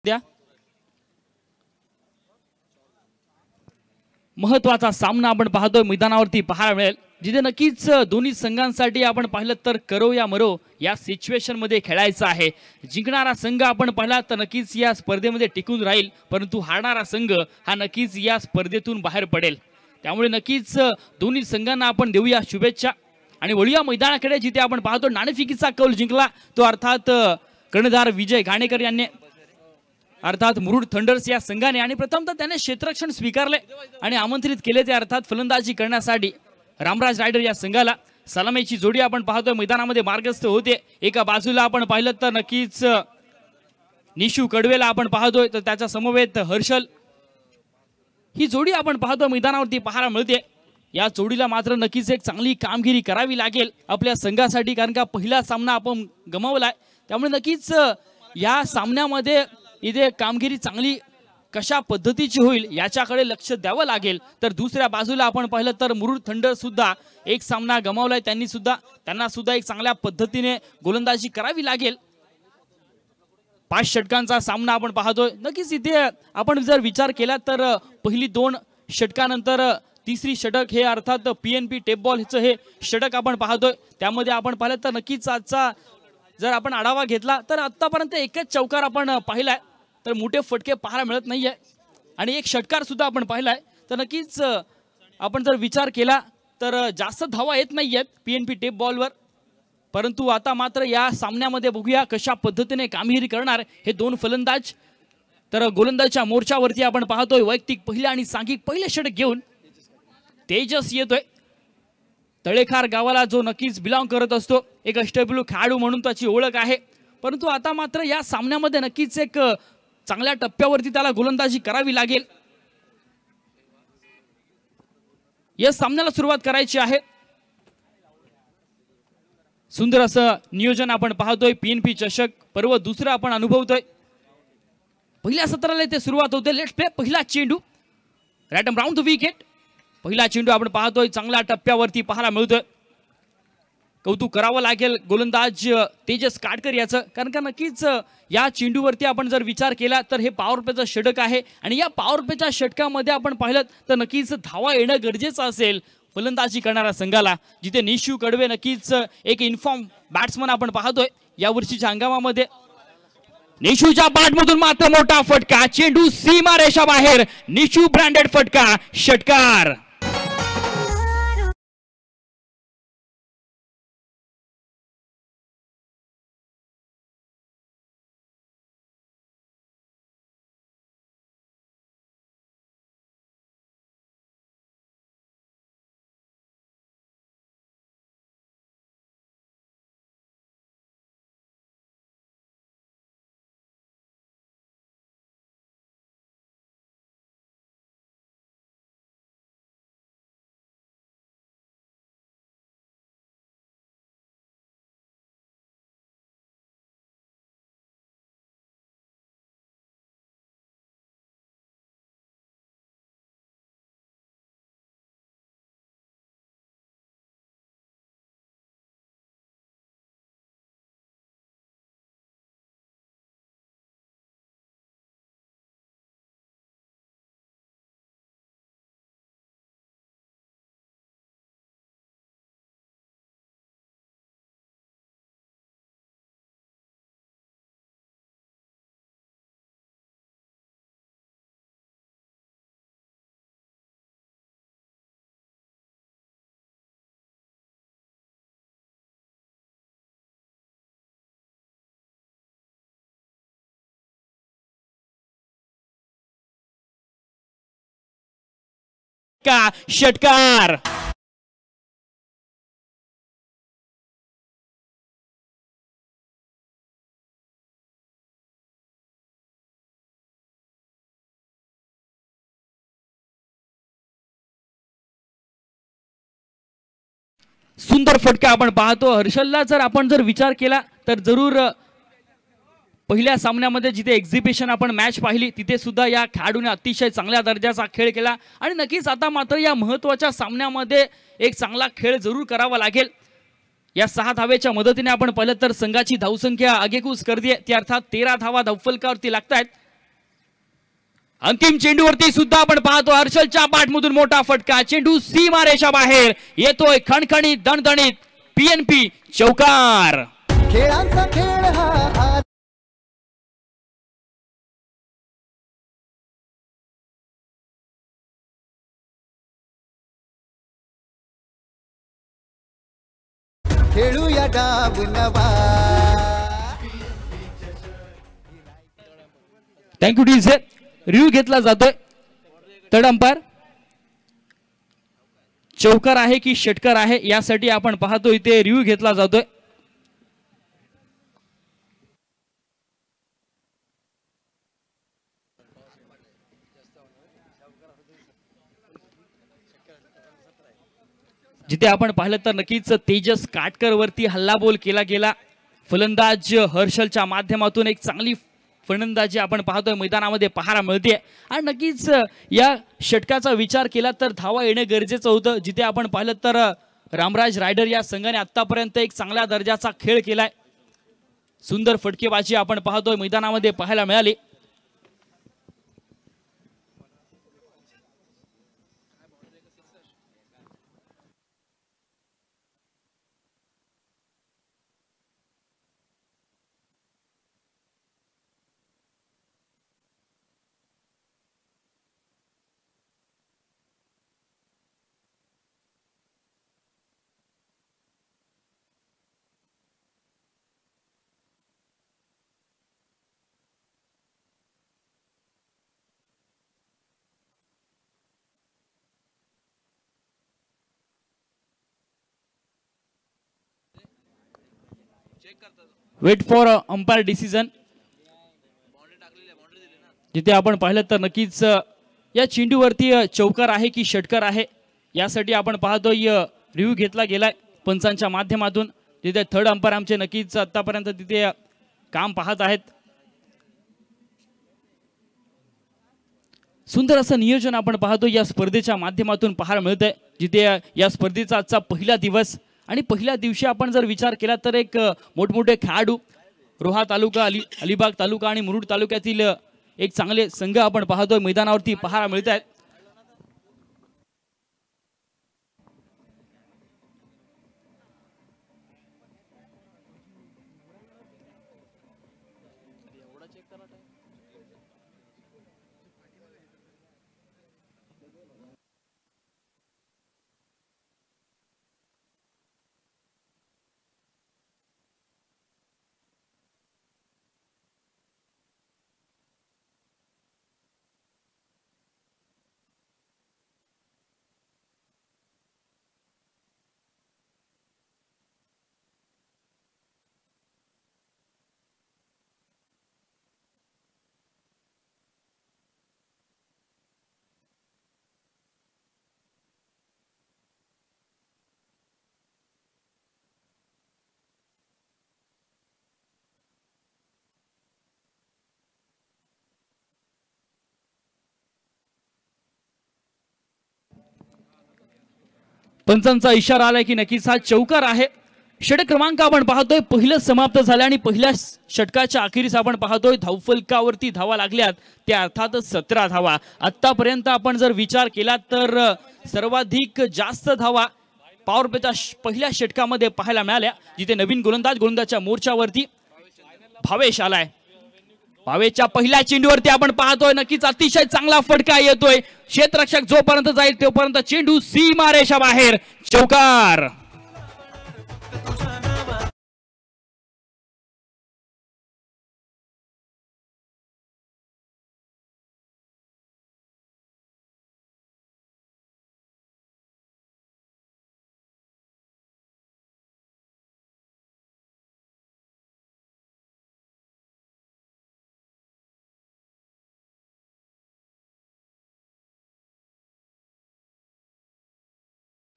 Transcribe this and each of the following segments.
द्या महत्वाचा सामना आपण पाहतोय मैदानावरती पाहायला मिळेल, जिथे नक्कीच दोन्ही संघांसाठी आपण पाहिलं तर करो या मरो या सिच्युएशन मध्ये खेळायचं आहे। जिंकणारा संघ आपण पाहिला तर नक्कीच या स्पर्धेमध्ये टिकून राहील, परंतु हारणारा संघ हा नक्कीच या स्पर्धेतून बाहेर पडेल। त्यामुळे नक्कीच दोन्ही संघांना आपण देऊया शुभेच्छा आणि वळूया मैदानाकडे, जिथे आपण पाहतो नाणेफेकीचा कौल जिंकला तो अर्थात कर्णधार विजय घाणेकर यांनी, अर्थात मुरुड थंडर्स या संघाने, आणि प्रथमतः त्याने क्षेत्ररक्षण स्वीकारले आणि आमंत्रित केले ते अर्थात फलंदाजी करण्यासाठी रामराज रायडर या संघाला। सलामीची जोडी आपण पाहतोय मैदानामध्ये मार्गस्थ होते। एका बाजूला आपण पाहिलं तर नक्कीच निशू कडवेला आपण पाहतोय, तर त्याच्या समवेत हर्षल, ही जोडी आपण पाहतोय मैदानावरती पाहायला मिळते। या जोडीला मात्र नक्कीच एक चांगली कामगिरी करावी लागेल आपल्या संघासाठी, कारण का पहिला सामना आपण गमावलाय। त्यामुळे नक्कीच या सामन्यामध्ये इथे कामगिरी चांगली कशा पद्धतीची होईल याच्याकडे लक्ष द्यावं लागेल। तर दुसऱ्या बाजूला आपण पाहिलं तर मुरुड थंडर सुद्धा एक सामना गमावलाय, त्यांना सुद्धा एक चांगल्या पद्धतीने गोलंदाजी करावी लागेल। 5 षटकांचा सामना आपण पाहतोय। नक्कीच इथे आपण जर विचार केला तर पहिली 2 षटकानंतर तिसरी षटक हे अर्थात पीएनपी टेप बॉलचं हे षटक आपण पाहतोय। त्यामध्ये आपण पाहिलं तर नक्कीच आजचा जर आपण आढावा घेतला तर आतापर्यंत एकच चौकार आपण पाहिलाय, तर मोठे फटके पाहायला मिळत नाहीये आणि एक षटकार सुद्धा आपण पाहिलाय। तर नक्कीच आपण जर विचार केला तर जास्त धावा येत नाहीयेत पीएनपी टेप बॉलवर, परंतु आता मात्र या सामन्यामध्ये बघूया कशा पद्धतीने कामगिरी करणार हे दोन फलंदाज। तर गोलंदाजच्या मोर्चावरती आपण पाहतोय वैयक्तिक पहिले आणि सांघिक पहिले षटक घेऊन तेजस येतोय। तळेखार गावाला जो नक्कीच बिलॉंग करत असतो, एक अष्टपैलू खेळाडू म्हणून त्याची ओळख आहे, परंतु आता मात्र या सामन्यामध्ये नक्कीच एक चांगल्या टप्प्यावरती त्याला गोलंदाजी करावी लागेल। या सामन्याला सुरुवात करायची आहे। सुंदर असं नियोजन आपण पाहतोय। पीएनपी चषक पर्व दुसरा आपण अनुभवतोय। पहिल्या सत्राला इथे सुरुवात होते। लेट्स प्ले पहिला चेंडू रॅटम राउंड द विकेट। पहिला चेंडू आपण पाहतोय चांगल्या टप्प्यावरती पाहायला मिळतोय। कौतुक करावं लागेल गोलंदाज तेजस काटकर याचं, कारण का नक्कीच या चेंडूवरती आपण जर विचार केला तर हे पॉवर प्लेचं षटक आहे आणि या पॉवर प्लेच्या षटकामध्ये आपण पाहिलं तर नक्कीच धावा येणं गरजेचं असेल फलंदाजी करणाऱ्या संघाला, जिथे निशू कडवे नक्कीच एक इन्फॉर्म बॅट्समन आपण पाहतोय या वर्षीच्या हंगामामध्ये। निशूच्या बॅटमधून मात्र मोठा फटका, चेंडू सीमा रेषा बाहेर, निशू ब्रँडेड फटका, षटकार। का षटकार। सुंदर फटका आपण पाहतो हर्षलला। जर विचार केला तर जरूर पहिल्या सामन्यामध्ये जिथे एक्झिबिशन आपण मॅच पाहिली तिथे सुद्धा या खेळाडूने अतिशय चांगल्या दर्जाचा खेळ केला आणि नक्कीच आता मात्र या महत्त्वाच्या सामन्यामध्ये एक चांगला खेळ जरूर करावा लागेल। या 6 धावेच्या मदतीने आपण पाहिलं तर संघाची धावसंख्या आगेकूच करते ती, अर्थात 13 धावा धावफलकावरती लागतात अंतिम चेंडूवरती सुद्धा आपण पाहतो हर्षलच्या बॅटमधून मोठा फटका, चेंडू सीमारेषा बाहेर येतोय, खणखणीत दणदणीत पीएनपी चौकार. खेळांचा खेळ हा खेळूया डाव नवा. Thank you DJ. रिव्ह्यू घेतला जातोय. थर्ड अंपायर चौकार आहे की षटकार आहे यासाठी आपण पाहतो इथे रिव्ह्यू घेतला जातोय. जिथे आपण पाहिलं तर नक्कीच तेजस काटकर वरती हल्लाबोल केला गेला. फलंदाज हर्षलच्या माध्यमातून एक चांगली फलंदाजी आपण पाहतोय मैदानामध्ये पाहायला मिळते. आणि नक्कीच या षटकाचा विचार केला तर धावा येणे गरजेचं होतं. जिथे आपण पाहिलं तर रामराज रायडर या संघाने आतापर्यंत एक चांगल्या दर्जाचा खेळ केलाय. सुंदर फटकेबाजी आपण पाहतोय मैदानामध्ये पाहायला मिळाली. Wait for umpire decision. जिथे आपण पाहिलं तर नक्कीच या चेंडूवरती चौकार आहे की षटकार आहे यासाठी आपण पाहतोय रिव्ह्यू घेतला गेलाय पंचांच्या माध्यमातून. जिथे थर्ड अंपायर आमचे नक्कीच आतापर्यंत तिथे काम पाहत आहेत. सुंदर असं नियोजन आपण पाहतो या स्पर्धेच्या माध्यमातून पाहायला मिळतंय. जिथे या स्पर्धेचा आजचा पहिला दिवस आणि पहिल्या दिवशी आपण जर विचार केला तर एक मोठमोठे खेळाडू रोहा तालुका, अलिबाग तालुका आणि मुरुड तालुक्यातील एक चांगले संघ आपण पाहतोय मैदानावरती पाहायला मिळत आहेत. पंचांचा इशारा आलाय की नक्कीच हा चौकार आहे. षटक क्रमांक आपण पाहतोय पहिलं समाप्त झालं आणि पहिल्या षटकाच्या अखेरीस आपण पाहतोय धावफलकावरती धावा लागल्यात त्या अर्थातच 17 धावा. आतापर्यंत आपण जर विचार केला तर सर्वाधिक जास्त धावा पॉवर प्लेच्या पहिल्या षटकामध्ये पाहायला मिळाल्या. जिथे नवीन गोलंदाजच्या मोर्चावरती भावेश आलाय. भावेशच्या पहिल्या चेंडूवरती आपण पाहतोय नक्कीच अतिशय चांगला फटका येतोय. क्षेत्ररक्षक जोपर्यंत जाईल तोपर्यंत चेंडू सीमारेषा बाहेर, चौकार.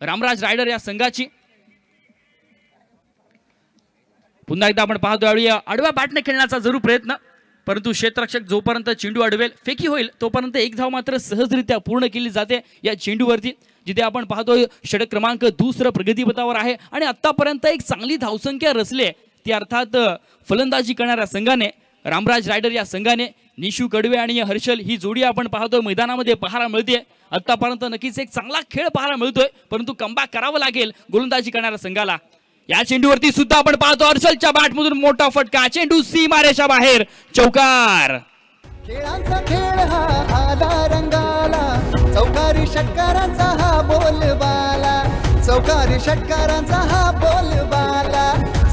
रामराज रायडर या संघाची पुन्हा एकदा आपण पाहतो यावेळी आडव्या बॅटने खेळण्याचा जरूर प्रयत्न, परंतु क्षेत्ररक्षक जोपर्यंत चेंडू अडवेल फेकी होईल तोपर्यंत एक धाव मात्र सहजरित्या पूर्ण केली जाते या चेंडूवरती. जिथे आपण पाहतोय षटक क्रमांक दुसरं प्रगतीपथावर आहे आणि आतापर्यंत एक चांगली धावसंख्या रचली ती अर्थात फलंदाजी करणाऱ्या संघाने रामराज रायडर या संघाने निशू कडवे आणि हर्षल ही जोडी आपण पाहतोय मैदानामध्ये पाहायला मिळते। आतापर्यंत नक्कीच एक चांगला खेळ पाहायला मिळतोय, परंतु कमबॅक करावं लागेल गोलंदाजी करणाऱ्या संघाला। या चेंडूवरती सुद्धा आपण पाहतो हर्षलच्या बॅटमधून मोठा फटका, चेंडू सीमारेषा बाहेर, चौकार। खेळांचा खेळ हा आला रंगाला, चौकारी षटकारांचा हा बोलबाला, चौकारी षटकारांचा हा बोलबाला,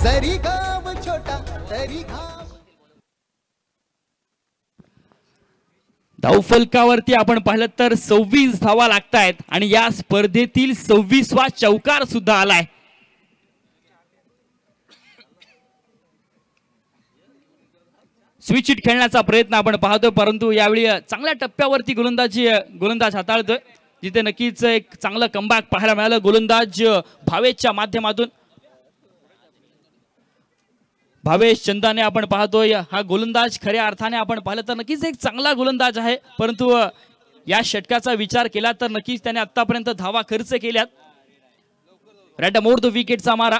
जरी गाव छोटा तरी घाव। धावफलकावरती आपण पाहिलं तर 26 धावा लागतायत आणि या स्पर्धेतील 26वा चौकार सुद्धा आलाय। स्विच हिट खेळण्याचा प्रयत्न आपण पाहतोय, परंतु यावेळी चांगल्या टप्प्यावरती गोलंदाज हाताळतोय, जिथे नक्कीच एक चांगलं कमबॅक पाहायला मिळालं गोलंदाज भावेशच्या माध्यमातून। भावेश चंदाने आपण पाहतोय हा गोलंदाज खऱ्या अर्थाने आपण पाहिलं तर नक्कीच एक चांगला गोलंदाज आहे, परंतु या षटकाचा विचार केला तर नक्कीच त्याने आतापर्यंत धावा खर्च केल्यात। राईट मोर द विकेटचा मारा,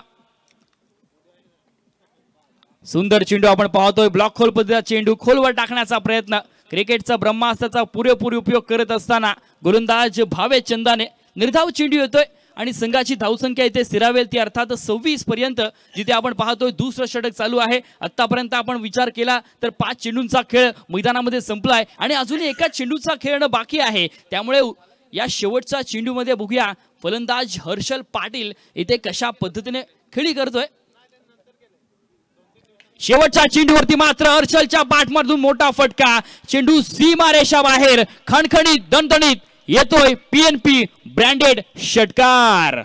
सुंदर चेंडू आपण पाहतोय, ब्लॉक खोल पद्धतीचा चेंडू खोलवर टाकण्याचा प्रयत्न, क्रिकेटचा ब्रह्मास्त्राचा पुरेपूर उपयोग करत असताना गोलंदाज भावेश चंदाने निर्धाव चेंडू येतोय आणि संघाची धावसंख्या इथे स्थिरावेल ती अर्थात 26 पर्यंत, जिथे आपण पाहतोय दुसरं षटक चालू आहे। आतापर्यंत आपण विचार केला तर 5 चेंडूंचा खेळ मैदानामध्ये संपलाय आणि अजूनही एका चेंडूचा खेळणं बाकी आहे, त्यामुळे या शेवटच्या चेंडूमध्ये बघूया फलंदाज हर्षल पाटील इथे कशा पद्धतीने खेळी करतोय। शेवटच्या चेंडूवरती मात्र हर्षलच्या बॅटमधून मोठा फटका, चेंडू सीमारेषा बाहेर, खणखणीत दणदणीत येतोय पीएनपी ब्रँडेड षटकार।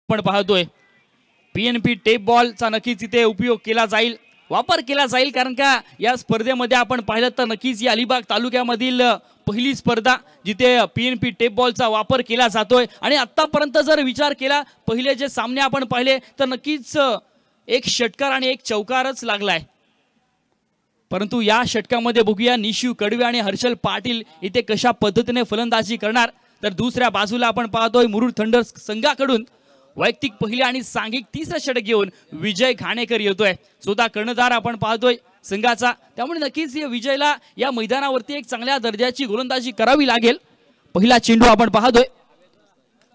आपण पाहतोय पीएनपी टेप बॉलचा नक्कीच इथे उपयोग केला जाईल, वापर केला जाईल, कारण का या स्पर्धेमध्ये आपण पाहिलं तर नक्कीच या अलिबाग तालुक्यामधील पहिली स्पर्धा जिथे पीएनपी टेप बॉलचा वापर केला जातोय। आणि आतापर्यंत जर विचार केला पहिले जे सामने आपण पाहिले तर नक्कीच एक षटकार आणि एक चौकारच लागलाय, परंतु या षटकामध्ये बघूया निशू कडवे आणि हर्षल पाटील इथे कशा पद्धतीने फलंदाजी करणार। तर दुसऱ्या बाजूला आपण पाहतोय मुरुड थंडर्स संघाकडून वैयक्तिक पहिले आणि सांघिक तिसरं षटक घेऊन विजय घाणेकर येतोय, स्वतः कर्णधार आपण पाहतोय संघाचा, त्यामुळे नक्कीच या विजयला या मैदानावरती एक चांगल्या दर्जाची गोलंदाजी करावी लागेल। पहिला चेंडू आपण पाहतोय,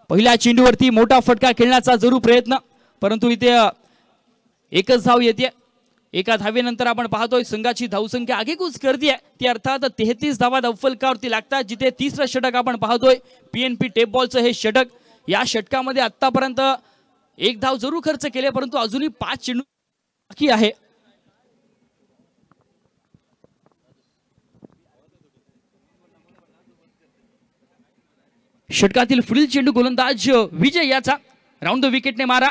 पहिल्या चेंडूवरती मोठा फटका खेळण्याचा जरूर प्रयत्न, परंतु इथे एकच धाव येते। एका धावेनंतर आपण पाहतोय संघाची धावसंख्या आगेकूच करते ती अर्थात 33 धावा धावफलकावरती लागतात, जिथे तिसरं षटक आपण पाहतोय पीएनपी टेप बॉलचं हे षटक। या षटकामध्ये आतापर्यंत एक धाव जरूर खर्च केले, परंतु अजूनही 5 चेंडू बाकी आहे। षटकातील पुढील चेंडू गोलंदाज विजय याचा राऊंड द विकेटने मारा,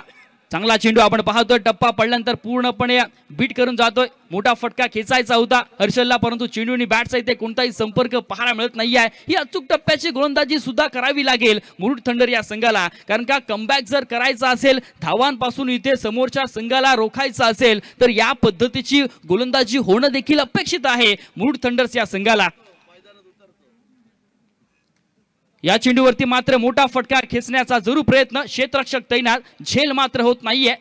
चांगला चेंडू आपण पाहतोय, टप्पा पडल्यानंतर पूर्णपणे बीट करून जातोय, मोठा फटका खेचायचा होता हर्षलला, परंतु चेंडूनी बॅटचा इथे कोणताही संपर्क पाहायला मिळत नाही आहे। ही अचूक टप्प्याची गोलंदाजी सुद्धा करावी लागेल मुरुड थंडर या संघाला, कारण का कमबॅक जर करायचा असेल, धावांपासून इथे समोरच्या संघाला रोखायचं असेल तर या पद्धतीची गोलंदाजी होणं देखील अपेक्षित आहे मुरुड थंडर्स या संघाला। या चेंडूवरती मात्र मोठा फटका खेचण्याचा जरूर प्रयत्न, क्षेत्ररक्षक तैनात, झेल मात्र होत नाहीये।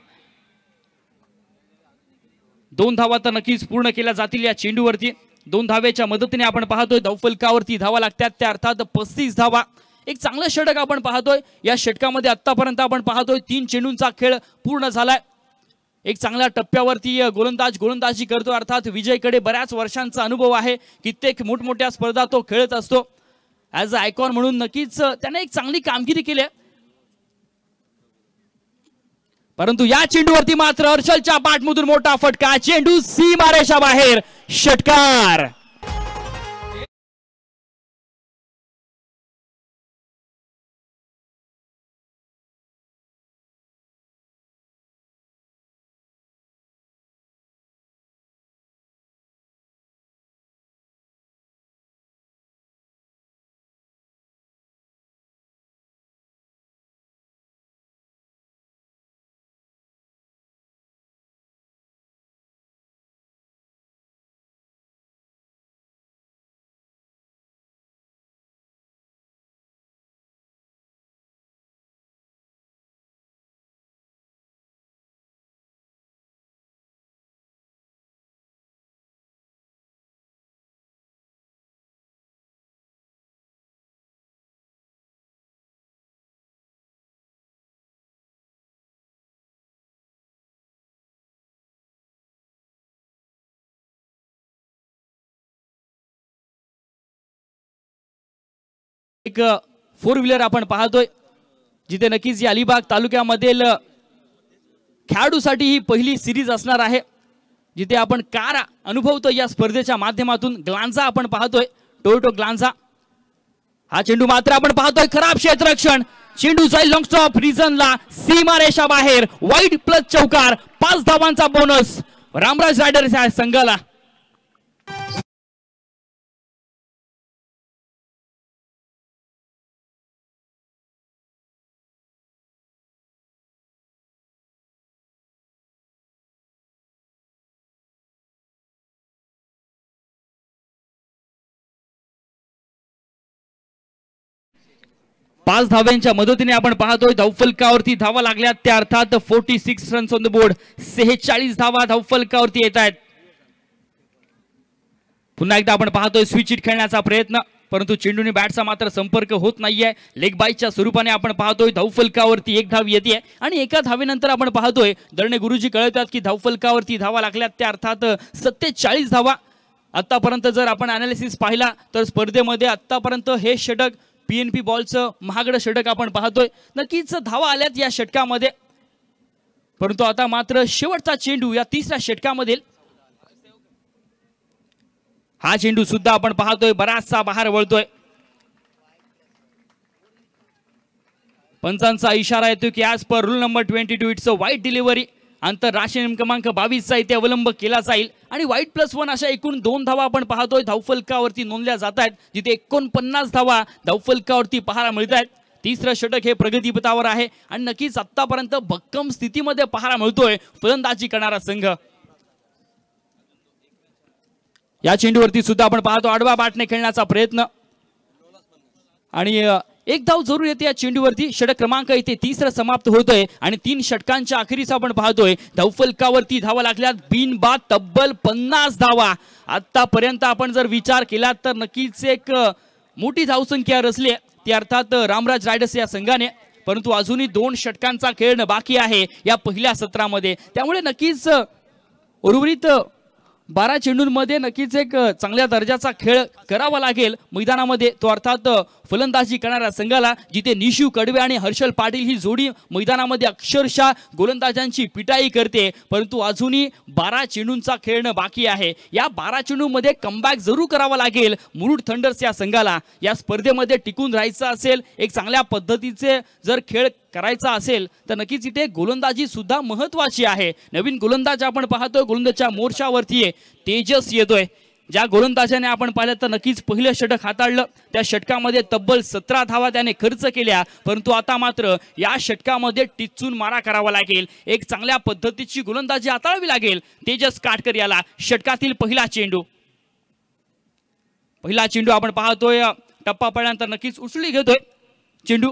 2 धावा तर नक्कीच पूर्ण केल्या जातील या चेंडूवरती। 2 धावेच्या मदतीने आपण पाहतोय धावफलकावरती धावा लागतात त्या अर्थात 35 धावा। एक चांगलं षटक आपण पाहतोय, या षटकामध्ये आतापर्यंत आपण पाहतोय 3 चेंडूंचा खेळ पूर्ण झालाय। एक चांगल्या टप्प्यावरती गोलंदाजी करतो, अर्थात विजयकडे बऱ्याच वर्षांचा अनुभव आहे, कित्येक मोठमोठ्या स्पर्धा तो खेळत असतो। ॲज अ आयकॉन म्हणून नक्कीच त्याने एक चांगली कामगिरी केली, परंतु या चेंडूवरती मात्र हर्षलच्या बॅटमधून मोठा फटका, चेंडू सीमारेषा बाहेर, षटकार। एक 4 व्हीलर आपण पाहतोय, जिथे नक्कीच या अलिबाग तालुक्यामधील खेळाडूसाठी ही पहिली सिरीज असणार आहे, जिथे आपण कार अनुभवतो या स्पर्धेच्या माध्यमातून। ग्लांजा आपण पाहतोय, टोयोटा ग्लांजा। हा चेंडू मात्र आपण पाहतोय खराब क्षेत्ररक्षण, चेंडू जाईल लॉंग स्टॉप रिझनला, सीमारेषा बाहेर, वाईड प्लस चौकार, 5 धावांचा बोनस रामराज रायडर्स या संघाला। पाच धाव्यांच्या मदतीने आपण पाहतोय धावफलकावरती धावा लागल्या, त्या अर्थात 46 रन्स ऑन द बोर्ड, 46 धावा धावफलकावरती येत आहेत। पुन्हा एकदा आपण पाहतोय स्विच हिट खेळण्याचा प्रयत्न, परंतु चेंडूने बॅटचा मात्र संपर्क होत नाहीये। लेग बाईच्या स्वरूपाने आपण पाहतोय धावफलकावरती एक धाव येते आणि एका धावेनंतर आपण पाहतोय दळणे गुरुजी कळवतात की धावफलकावरती धावा लागल्या, त्या अर्थात 47 धावा। आतापर्यंत जर आपण अनालिसिस पाहिला तर स्पर्धेमध्ये आतापर्यंत हे षटक पीएनपी बॉलचं महागडं षटक आपण पाहतोय। नक्कीच धावा आल्यात या षटकामध्ये, परंतु आता मात्र शेवटचा चेंडू या तिसऱ्या षटकामधील हा चेंडू सुद्धा आपण पाहतोय बराचसा बाहेर वळतोय। पंचांचा इशारा येतो की as per rule number 22 it's a wide delivery, आंतरराष्ट्रीय नियम क्रमांक 22चा इथे अवलंब केला जाईल आणि वाईड +1 अशा एकूण 2 धावा आपण पाहतोय धावफलकावरती नोंदल्या जात आहेत, जिथे 49 धावा धावफलकावरती पाहायला मिळत आहेत। तिसरं षटक हे प्रगतीपथावर आहे आणि नक्कीच आतापर्यंत भक्कम स्थितीमध्ये पाहायला मिळतोय फलंदाजी करणारा संघ। या चेंडूवरती सुद्धा आपण पाहतो आडवा बॅटने खेळण्याचा प्रयत्न आणि एक धाव जरूर येते या चेंडूवरती। षटक क्रमांक इथे तिसरं समाप्त होतोय आणि 3 षटकांच्या अखेरीस आपण पाहतोय धावफलकावरती धावा लागल्यात बिनबाद तब्बल 50 धावा। आतापर्यंत आपण जर विचार केला तर नक्कीच एक मोठी धावसंख्या रचली, ती अर्थात रामराज रायडर्स या संघाने, परंतु अजूनही 2 षटकांचा खेळ बाकी आहे या पहिल्या सत्रामध्ये। त्यामुळे नक्कीच उर्वरित 12 चेंडूंमध्ये नक्कीच एक चांगल्या दर्जाचा खेळ करावा लागेल मैदानामध्ये, तो अर्थात फलंदाजी करणाऱ्या संघाला, जिथे निशू कडवे आणि हर्षल पाटील ही जोडी मैदानामध्ये अक्षरशः गोलंदाजांची पिटाई करते, परंतु अजूनही 12 चेंडूंचा खेळणं बाकी आहे। या 12 चेंडूंमध्ये कमबॅक जरूर करावा लागेल मुरुड थंडर्स या संघाला। या स्पर्धेमध्ये टिकून राहायचं असेल, एक चांगल्या पद्धतीचे जर खेळ करायचा असेल तर नक्कीच इथे गोलंदाजी सुद्धा महत्त्वाची आहे। नवीन गोलंदाज आपण पाहतोय, गोलंदाजच्या मोर्चावरती तेजस येतोय। ज्या गोलंदाजाने आपण पाहिलं तर नक्कीच पहिलं षटक हाताळलं, त्या षटकामध्ये तब्बल 17 धावा त्याने खर्च केल्या, परंतु आता मात्र या षटकामध्ये टिचून मारा करावा लागेल, एक चांगल्या पद्धतीची गोलंदाजी हाताळावी लागेल तेजस काटकर याला। षटकातील पहिला चेंडू आपण पाहतोय, टप्पा पडल्यानंतर नक्कीच उचली घेतोय चेंडू,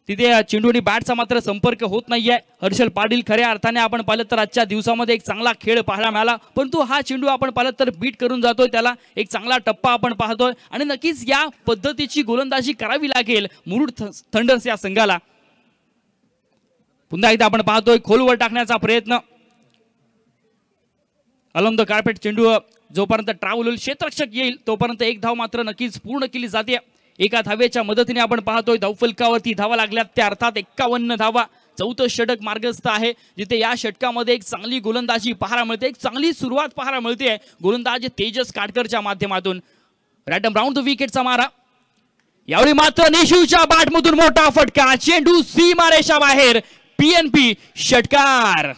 तिथे चेंडूने बॅटचा मात्र संपर्क होत नाहीये। हर्षल पाटील खऱ्या अर्थाने आपण पाहिलं तर आजच्या दिवसामध्ये एक चांगला खेळ पाहायला मिळाला, परंतु हा चेंडू आपण पाहिलं तर बीट करून जातोय, त्याला एक चांगला टप्पा आपण पाहतोय आणि नक्कीच या पद्धतीची गोलंदाजी करावी लागेल मुरुड थंडर्स या संघाला। पुन्हा एकदा आपण पाहतोय खोलवर टाकण्याचा प्रयत्न, अलॉंग द कार्पेट चेंडू जोपर्यंत ट्रॅव्हल होईल, क्षेत्ररक्षक येईल तोपर्यंत एक धाव मात्र नक्कीच पूर्ण केली जाते। एका धावेच्या मदतीने आपण पाहतोय धावफलकावरती धावा लागल्यात, त्या अर्थात 51 धावा। चौथं षटक मार्गस्थ आहे, जिथे या षटकामध्ये एक चांगली गोलंदाजी पाहायला मिळते, एक चांगली सुरुवात पाहायला मिळते गोलंदाज तेजस काटकरच्या माध्यमातून। रॅटम राऊंड द विकेटचा मारा, यावेळी मात्र निशूच्या बॅटमधून मोठा फटका, चेंडू सीमारेषा बाहेर, पीएनपी षटकार।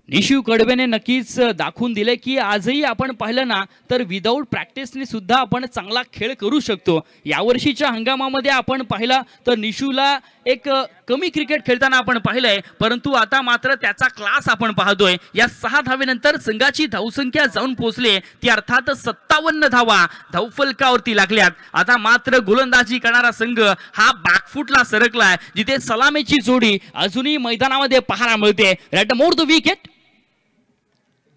निशू कडवेने नक्कीच दाखवून दिले की आजही आपण पाहिलं ना तर विदाऊट प्रॅक्टिसने सुद्धा आपण चांगला खेळ करू शकतो। यावर्षीच्या हंगामामध्ये आपण पाहिला तर निशूला एक कमी क्रिकेट खेळताना आपण पाहिलंय, परंतु आता मात्र त्याचा क्लास आपण पाहतोय। या 6 धावेनंतर संघाची धावसंख्या जाऊन पोहोचली, ती अर्थात 57 धावा धावफलकावरती लागल्यात। आता मात्र गोलंदाजी करणारा संघ हा बॅकफुटला सरकलाय, जिथे सलामीची जोडी अजूनही मैदानामध्ये पाहायला मिळते। रॅट मोर द विकेट,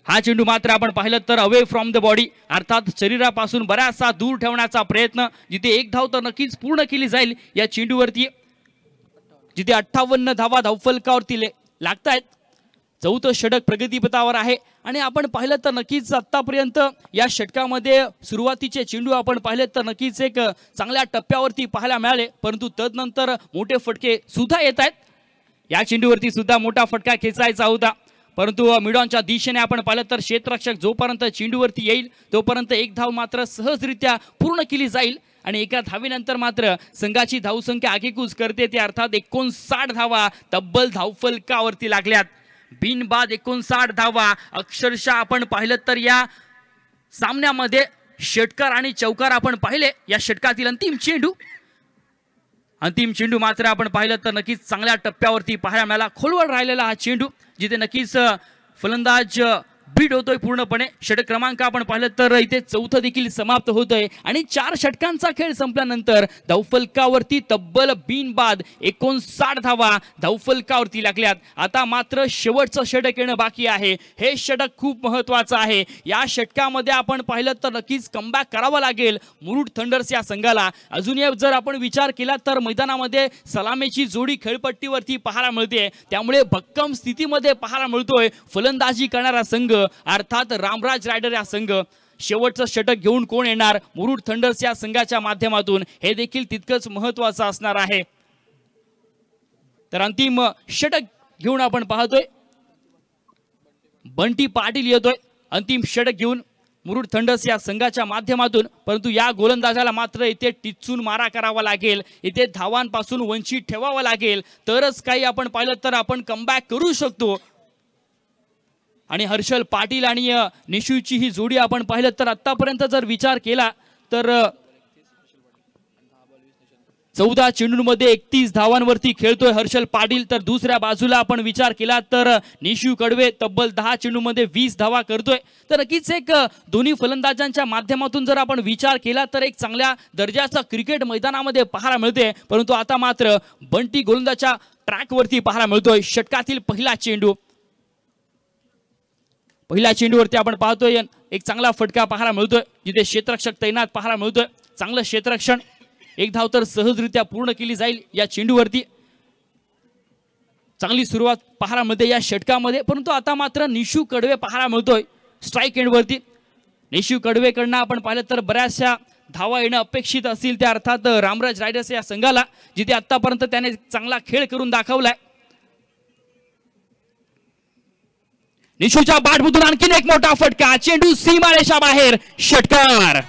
हा चेंडू मात्र आपण पाहिलं तर अवे फ्रॉम द बॉडी अर्थात शरीरापासून बराचसा दूर ठेवण्याचा प्रयत्न, जिथे एक धाव तर नक्कीच पूर्ण केली जाईल या चेंडूवरती, जिथे 58 धावा धावफलकावरती लागतायत. चौथं षटक प्रगतीपथावर आहे आणि आपण पाहिलं तर नक्कीच आतापर्यंत या षटकामध्ये सुरुवातीचे चेंडू आपण पाहिले तर नक्कीच एक चांगल्या टप्प्यावरती पाहायला मिळाले, परंतु तदनंतर मोठे फटके सुद्धा येत आहेत. या चेंडूवरती सुद्धा मोठा फटका खेचायचा होता, परंतु मिडॉनच्या दिशेने आपण पाहिलं तर क्षेत्ररक्षक जोपर्यंत चेंडूवरती येईल तोपर्यंत एक धाव मात्र सहजरित्या पूर्ण केली जाईल आणि एका धावेनंतर मात्र संघाची धावसंख्या आगेकूच करते ते अर्थात 59 धावा तब्बल धावफलकावरती लागल्यात. बिनबाद 59 धावा अक्षरशः आपण पाहिलं तर या सामन्यामध्ये षटकार आणि चौकार आपण पाहिले. या षटकातील अंतिम चेंडू मात्र आपण पाहिलं तर नक्कीच चांगल्या टप्प्यावरती पाहायला मिळाला. खोलवर राहिलेला हा चेंडू जिथे नक्कीच फलंदाज बीट होतोय पूर्णपणे. षटक क्रमांक आपण पाहिलं तर इथे चौथं देखील समाप्त होतोय आणि 4 षटकांचा खेळ संपल्यानंतर धावफलकावरती तब्बल बिनबाद 59 धावा धावफलकावरती लागल्यात. आता मात्र शेवटचं षटक येणं बाकी आहे. हे षटक खूप महत्वाचं आहे. या षटकामध्ये आपण पाहिलं तर नक्कीच कमबॅक करावा लागेल मुरुड थंडर्स या संघाला. अजून जर आपण विचार केला तर मैदानामध्ये सलामीची जोडी खेळपट्टीवरती पाहायला मिळते, त्यामुळे भक्कम स्थितीमध्ये पाहायला मिळतोय फलंदाजी करणारा संघ अर्थात रामराज रायडर या संघ. शेवटचं षटक घेऊन कोण येणार मुरुड थंडर्स या संघाच्या माध्यमातून हे देखील तितकंच महत्त्वाचं असणार आहे. तर अंतिम षटक घेऊन आपण पाहतोय बंटी पाटील येतोय अंतिम षटक घेऊन मुरुड थंडर्स या संघाच्या माध्यमातून, परंतु या गोलंदाजाला मात्र इथे टिचून मारा करावा लागेल, इथे धावांपासून वंचित ठेवावं लागेल, तरच काही आपण पाहिलं तर आपण कमबॅक करू शकतो. आणि हर्षल पाटील आणि निशूची ही जोडी आपण पाहिलं तर आतापर्यंत जर विचार केला तर 14 चेंडूंमध्ये 31 धावांवरती खेळतोय हर्षल पाटील. तर दुसऱ्या बाजूला आपण विचार केला तर निशू कडवे तब्बल 10 चेंडूंमध्ये 20 धावा करतोय. तर नक्कीच एक दोन्ही फलंदाजांच्या माध्यमातून जर आपण विचार केला तर एक चांगल्या दर्जाचा क्रिकेट मैदानामध्ये पाहायला मिळते, परंतु आता मात्र बंटी गोलंदाजाच्या ट्रॅकवरती पाहायला मिळतोय. षटकातील पहिल्या चेंडूवरती आपण पाहतोय एक चांगला फटका पाहायला मिळतोय, जिथे क्षेत्ररक्षक तैनात पाहायला मिळतोय. चांगलं क्षेत्ररक्षण, एक धाव तर सहजरित्या पूर्ण केली जाईल या चेंडूवरती. चांगली सुरुवात पाहायला मिळते या षटकामध्ये, परंतु आता मात्र निशू कडवे पाहायला मिळतोय स्ट्राईक एंडवरती. निशू कडवेकडनं आपण पाहिलं तर बऱ्याचशा धावा येणं अपेक्षित असतील, त्या अर्थात रामराज रायडर्स या संघाला, जिथे आतापर्यंत त्याने चांगला खेळ करून दाखवलाय. निशूच्या बॅटमधून आणखीन एक मोठा फटका, चेंडू सीमारेषा बाहेर, षटकार.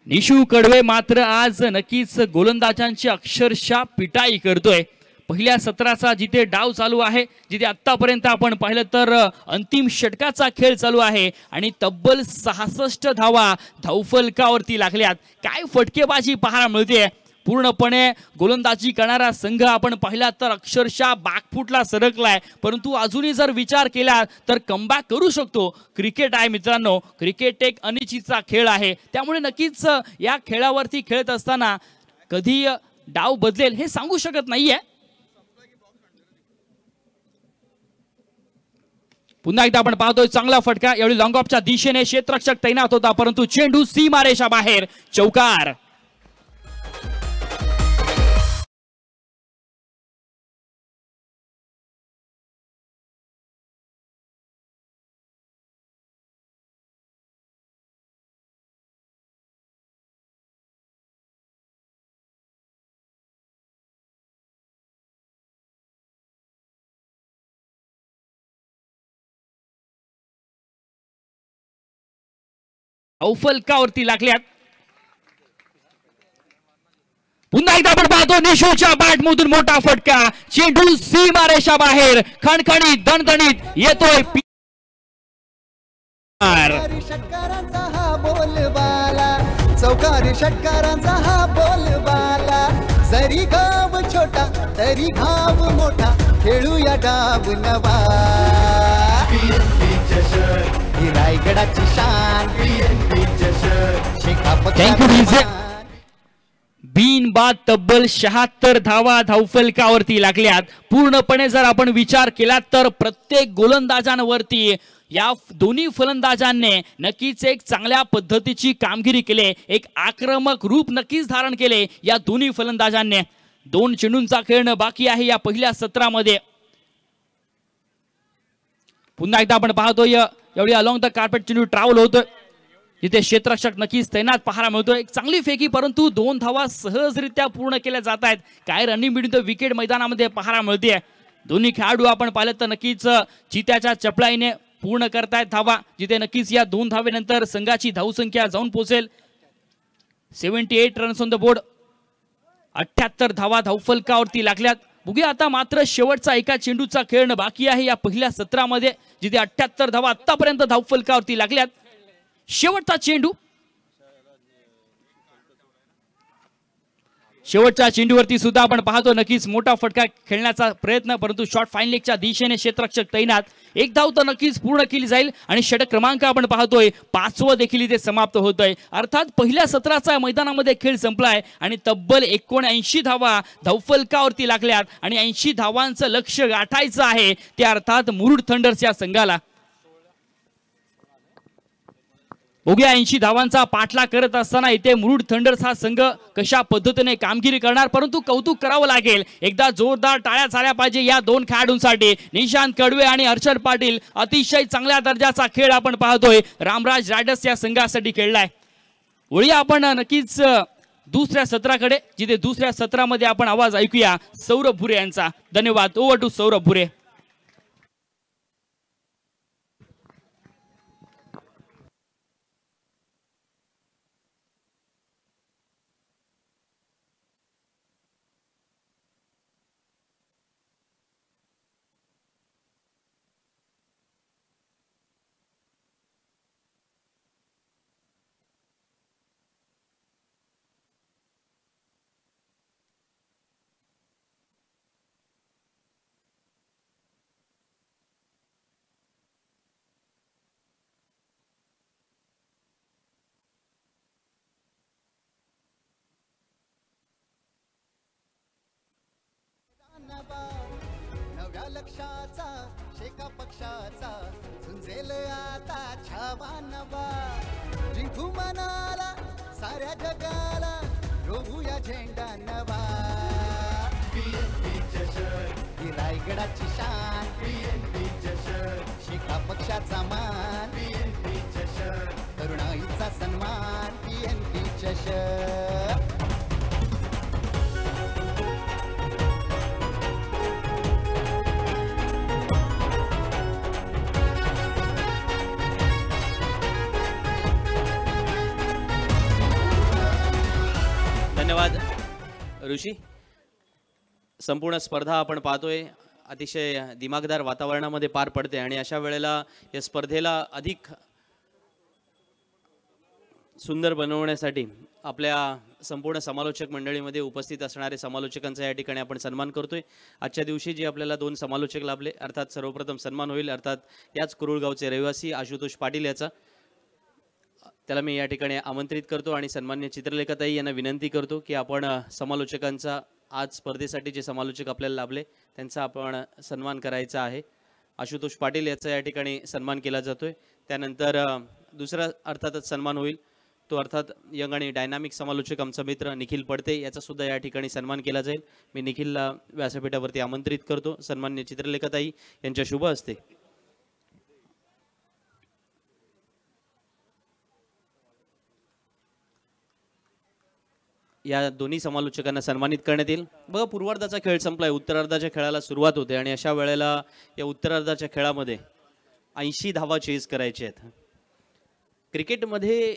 निशू कडवे मात्र आज नक्कीच गोलंदाजांची अक्षरशः पिटाई करतोय. पहिल्या सत्राचा जिथे डाव चालू आहे, जिथे आतापर्यंत आपण पाहिलं तर अंतिम षटकाचा खेळ चालू आहे आणि तब्बल 66 धावा धावफलकावरती लागल्यात. काय फटकेबाजी पाहायला मिळते. पूर्णपणे गोलंदाजी करणारा संघ आपण पाहिला तर अक्षरशः बॅकफुटला सरकलाय, परंतु अजूनही जर विचार केला तर कमबॅक करू शकतो. क्रिकेट आहे मित्रांनो, क्रिकेट एक अनिश्चितचा खेळ आहे, त्यामुळे नक्कीच या खेळावरती खेळत असताना कधी डाव बदलेल हे सांगू शकत नाहीये. पुन्हा एकदा आपण पाहतोय चांगला फटका, यावेळी लॉंग ऑफच्या दिशेने क्षेत्ररक्षक तैनात होता, परंतु चेंडू सीमारेषा बाहेर, चौकार. धावफलकावरती लागल्यात. पुन्हा एकदा आपण पाहतो निशूच्या बॅटमधून मोठा फटका, चेंडू सीमारेषा बाहेर, खणखणीत दणदणीत येतोय. षटकारांचा हा बोलबाला, चौकारी षटकारांचा हा बोलबाला. जरी गाव छोटा तरी घाव मोठा, खेळूया डाव नवा. ही रायगडाची शान शेका Thank you, पक्षाचा DJ. मान. बिनबाद तब्बल 76 धावा धावफलकावरती लागल्यात. पूर्णपणे जर आपण विचार केला तर प्रत्येक गोलंदाजांवरती या दोन्ही फलंदाजांनी नक्कीच एक चांगल्या पद्धतीची कामगिरी केली. एक आक्रमक रूप नक्कीच धारण केले या दोन्ही फलंदाजांनी. 2 चेंडूंचा खेळणं बाकी आहे या पहिल्या सत्रामध्ये. पुन्हा एकदा आपण पाहतोय एवढी अलॉंग द कार्पेट चेंडू ट्रॅव्हल होतोय, जिथे क्षेत्ररक्षक नक्कीच तैनात पाहायला मिळतोय. एक चांगली फेकी, परंतु 2 धावा सहजरित्या पूर्ण केल्या जात आहेत. काय रनिंग बिटवीन द विकेट मैदानामध्ये पाहायला मिळते. दोन्ही खेळाडू आपण पाहिलं तर नक्कीच चित्याच्या चपळाईने पूर्ण करतायत धावा, जिथे नक्कीच या 2 धावेनंतर संघाची धावसंख्या जाऊन पोहोचेल 78 रन्स ऑन द बोर्ड. 78 धावा धावफलकावरती लागल्यात. बघूया आता मात्र शेवटचा एका चेंडूचा खेळणं बाकी आहे या पहिल्या सत्रामध्ये, जिथे 78 धावा आतापर्यंत धावफलकावरती लागल्यात. शेवटचा चेंडू, शेवटच्या चेंडूवरती सुद्धा आपण पाहतो नक्कीच मोठा फटका खेळण्याचा प्रयत्न, परंतु शॉर्ट फाईन लेगच्या दिशेने क्षेत्ररक्षक तैनात. 1 धाव तर नक्कीच पूर्ण केली जाईल आणि षटक क्रमांक आपण पाहतोय 5वं देखील इथे समाप्त होतोय. अर्थात पहिल्या सत्राचा मैदानामध्ये खेळ संपलाय आणि तब्बल 79 धावा धावफलकावरती लागल्यात आणि 80 धावांचं लक्ष्य गाठायचं आहे ते अर्थात मुरुड थंडर्स या संघाला. बघूया 80 धावांचा पाठलाग करत असताना इथे मुरुड थंडर्स हा संघ कशा पद्धतीने कामगिरी करणार, परंतु कौतुक करावं लागेल. एकदा जोरदार टाळ्या झाल्या पाहिजे या 2 खेळाडूंसाठी. निशांत कडवे आणि हर्षद पाटील अतिशय चांगल्या दर्जाचा खेळ आपण पाहतोय रामराज रायडर्स या संघासाठी खेळलाय. वळूया आपण नक्कीच दुसऱ्या सत्राकडे, जिथे दुसऱ्या सत्रामध्ये आपण आवाज ऐकूया सौरभ भुरे यांचा. धन्यवाद. ओव्हर टू सौरभ भुरे. नव्या लक्षाचा शेका पक्षाचा झुंजेल आता छावा नवा. जिंकू मनाला साऱ्या जगाला रोवूया झेंडा नवा. ही रायगडाची शान शेका पक्षाचा मान तरुणाईचा सन्मान PNP चषक. धन्यवाद ऋषी. संपूर्ण स्पर्धा आपण पाहतोय अतिशय दिमागदार वातावरणामध्ये पार पडते आणि अशा वेळेला या स्पर्धेला अधिक सुंदर बनवण्यासाठी आपल्या संपूर्ण समालोचक मंडळीमध्ये उपस्थित असणारे समालोचकांचा या ठिकाणी आपण सन्मान करतोय. आजच्या दिवशी जे आपल्याला 2 समालोचक लाभले, अर्थात सर्वप्रथम सन्मान होईल अर्थात याच कुरुळगावचे रहिवासी आशुतोष पाटील याचा. त्याला मी या ठिकाणी आमंत्रित करतो आणि सन्मान्य चित्रलेखाताई यांना विनंती करतो की आपण समालोचकांचा आज स्पर्धेसाठी जे समालोचक आपल्याला लाभले त्यांचा आपण सन्मान करायचा आहे. आशुतोष पाटील याचा या ठिकाणी सन्मान केला जातोय. त्यानंतर दुसरा अर्थातच सन्मान होईल तो अर्थात यंग आणि डायनामिक समालोचक आमचा मित्र निखिल पडते याचा सुद्धा या ठिकाणी सन्मान केला जाईल. मी निखिलला व्यासपीठावरती आमंत्रित करतो. सन्मान्य चित्रलेखाताई यांच्या शुभ हस्ते या दोन्ही समालोचकांना सन्मानित करण्यात येईल. बघा, पूर्वार्धाचा खेळ संपलाय, उत्तरार्धाच्या खेळाला सुरुवात होते आणि अशा वेळेला या उत्तरार्धाच्या खेळामध्ये 80 धावा चेस करायचे आहेत. क्रिकेटमध्ये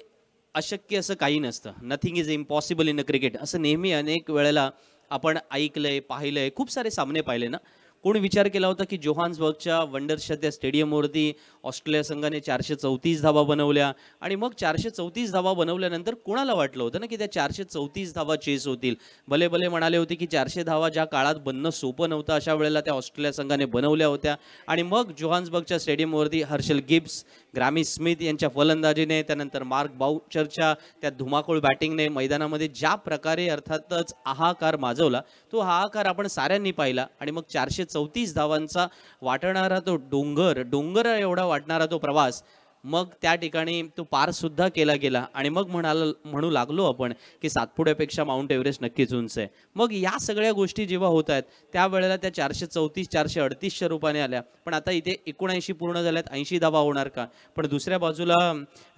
अशक्य असं काही नसतं. Nothing is impossible in a cricket असं नेहमी अनेक वेळेला आपण ऐकलंय, पाहिलंय, खूप सारे सामने पाहिले ना. कोण विचार केला होता की जोहान्सबर्गच्या वंडर्सच्या त्या स्टेडियमवरती ऑस्ट्रेलिया संघाने 434 धावा बनवल्या आणि मग 434 धावा बनवल्यानंतर कोणाला वाटलं होतं ना की त्या 434 धावा चेस होतील. भले भले म्हणाले होते की 400 धावा ज्या काळात बनणं सोपं नव्हतं अशा वेळेला त्या ऑस्ट्रेलिया संघाने बनवल्या होत्या आणि मग जोहान्सबर्गच्या स्टेडियमवरती हर्षल गिब्स, ग्रामी स्मिथ यांच्या फलंदाजीने, त्यानंतर मार्क बाउचरच्या त्या धुमाकूळ बॅटिंगने मैदानामध्ये ज्या प्रकारे अर्थातच हाहाकार माजवला, तो हाहाकार आपण साऱ्यांनी पाहिला. आणि मग 434 धावांचा वाटणारा तो डोंगर एवढा वाटणारा तो प्रवास मग त्या ठिकाणी तो पार सुद्धा केला गेला. आणि मग म्हणू लागलो आपण की सातपुड्यापेक्षा माउंट एव्हरेस्ट नक्कीच उंच आहे. मग या सगळ्या गोष्टी जेव्हा होत आहेत त्यावेळेला त्या 434 438च्या रूपाने आल्या. पण आता इथे 79 पूर्ण झाल्यात, 80 धावा होणार का? पण दुसऱ्या बाजूला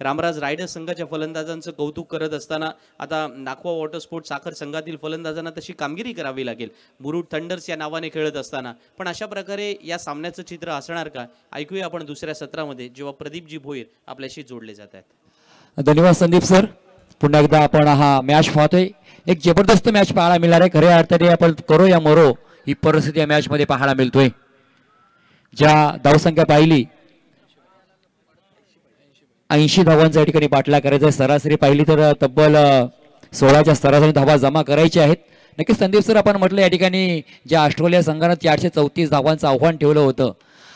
रामराज रायडर्स संघाच्या फलंदाजांचं कौतुक करत असताना आता नाखवा वॉटर स्पोर्ट्स साखर संघातील फलंदाजांना तशी कामगिरी करावी लागेल मुरुड थंडर्स या नावाने खेळत असताना. पण अशा प्रकारे या सामन्याचं चित्र असणार का? ऐकूया आपण दुसऱ्या सत्रामध्ये जेव्हा प्रदीपजी भोईर आपल्याशी जोडले जात आहेत. धन्यवाद संदीप सर. पुन्हा एकदा आपण हा मॅच पाहतोय. एक जबरदस्त मॅच पाहायला मिळणार आहे. खऱ्या अर्थाने आपण करो या मरो ही परिस्थिती या मॅच मध्ये पाहायला मिळतोय. ज्या धावसंख्या पाहिली 80 धावांचा या ठिकाणी पाठला करायचा. सरासरी पाहिली तर तब्बल 16च्या सरासरी धावा जमा करायच्या आहेत. नक्कीच संदीप सर आपण म्हटलं या ठिकाणी ज्या ऑस्ट्रेलिया संघानं 434 धावांचं आव्हान ठेवलं होतं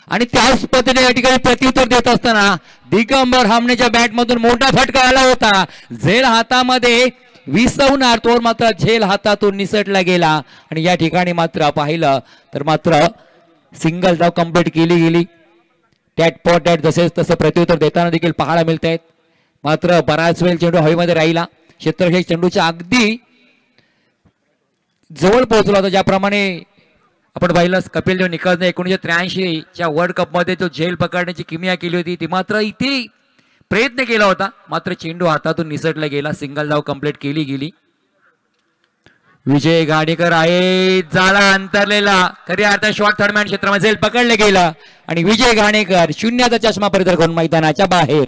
आणि त्याच पद्धतीने या ठिकाणी प्रत्युत्तर देत असताना दिगंबर हामनेच्या बॅटमधून मोठा फटका आला होता. झेल हातामध्ये विसवणार तो मात्र झेल हातातून निसटला गेला. आणि या ठिकाणी मात्र पाहिलं तर मात्र सिंगल धाव कंप्लीट केली गेली. टॅट पॉट टॅट जसेच तसं प्रत्युत्तर देताना देखील पाहायला मिळत आहेत. मात्र बराच वेळ चेंडू हवेमध्ये राहिला. क्षेत्ररक्षक चेंडूच्या अगदी जवळ पोहोचला होता. ज्याप्रमाणे आपण पाहिलं कपिल देव निकालने 1983च्या वर्ल्ड कप मध्ये जो झेल पकडण्याची किमया केली होती ती मात्र इथे प्रयत्न केला होता. मात्र चेंडू हातातून निसटला गेला. सिंगल धाव कंप्लीट केली गेली. विजय घाणेकर आहे जाळा अंतरलेला. खऱ्या अर्थात शॉर्ट थर्ड मॅन क्षेत्रामध्ये झेल पकडले गेला आणि विजय घाणेकर शून्याचा चष्मा परिधान करून मैदानाच्या बाहेर.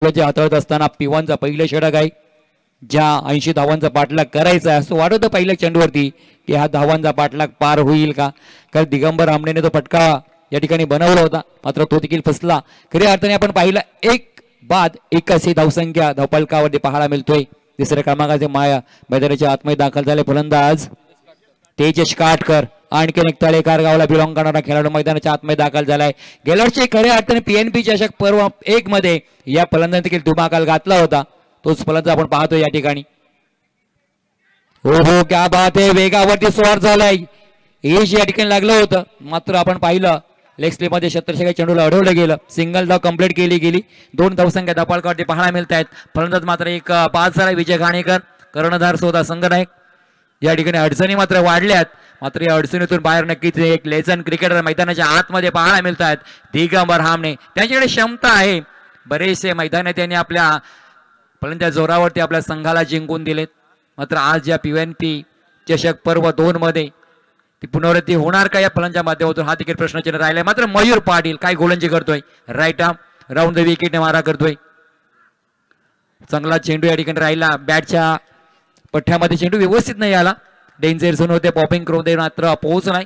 हाताळत असताना पिवांचा पहिलं षटक आहे. ज्या 80 धावांचा पाठलाग करायचा आहे असं वाटत पहिल्या चेंडूवरती की हा धावांचा पाठलाग पार होईल का? कारण दिगंबर आमनेने तो फटका या ठिकाणी बनवला होता मात्र तो देखील फसला. खऱ्या अर्थाने आपण पाहिलं एक बाद 81 धावसंख्या धावफलकावरती पाहायला मिळतोय. तिसऱ्या क्रमांकाचे मैदानाच्या आतमध्ये दाखल झाले फलंदाज तेजस काटकर. आणखीन एक तळेकार गावला बिलॉंग करणारा खेळाडू मैदानाच्या आतमध्ये दाखल झालाय. गेल्या वर्षी खऱ्या अर्थाने PNP चषक पर्व 1 मध्ये या फलंदाजाने देखील धुमाकाल घातला होता. तोच फलंदाज आपण पाहतोय या ठिकाणी. हो क्या बात आहे. वेगावरती स्वार झालाय. एज या ठिकाणी लागलं होतं मात्र आपण पाहिलं लेग स्लिप मध्ये क्षेत्ररक्षक चेंडूला अडवलं गेलं. सिंगल धाव कंप्लीट केली गेली. 2 धावसंख्या धावफलकावरती पाहायला मिळत आहेत. फलंदाज मात्र एक पास झाला विजय घाणेकर. कर्णधार सोदा संघनायक. या ठिकाणी अडचणी मात्र वाढल्यात. मात्र या अडचणीतून बाहेर नक्कीच एक लेजंड क्रिकेटर मैदानाच्या आतमध्ये पाहायला मिळत आहेत. दिगंबर हामने त्यांच्याकडे क्षमता आहे. बरेचसे मैदान त्यांनी आपल्या फलंदाज जोरावरती आपल्या संघाला जिंकून दिलेत. मात्र आज या PNP चषक पर्व 2 मध्ये ती पुनरावृत्ती होणार का या फलंदाच्या माध्यमातून हा देखील प्रश्नचिन्ह राहिलाय. मात्र मयूर पाटील काय गोलंदाजी करतोय. राईट आर्म राऊंड द विकेटने मारा करतोय. चांगला चेंडू या ठिकाणी राहिला. बॅटच्या पठ्ठ्यामध्ये चेंडू व्यवस्थित नाही आला. डेंजर झोन होते. पॉपिंग करून दे मात्र पोहोच नाही.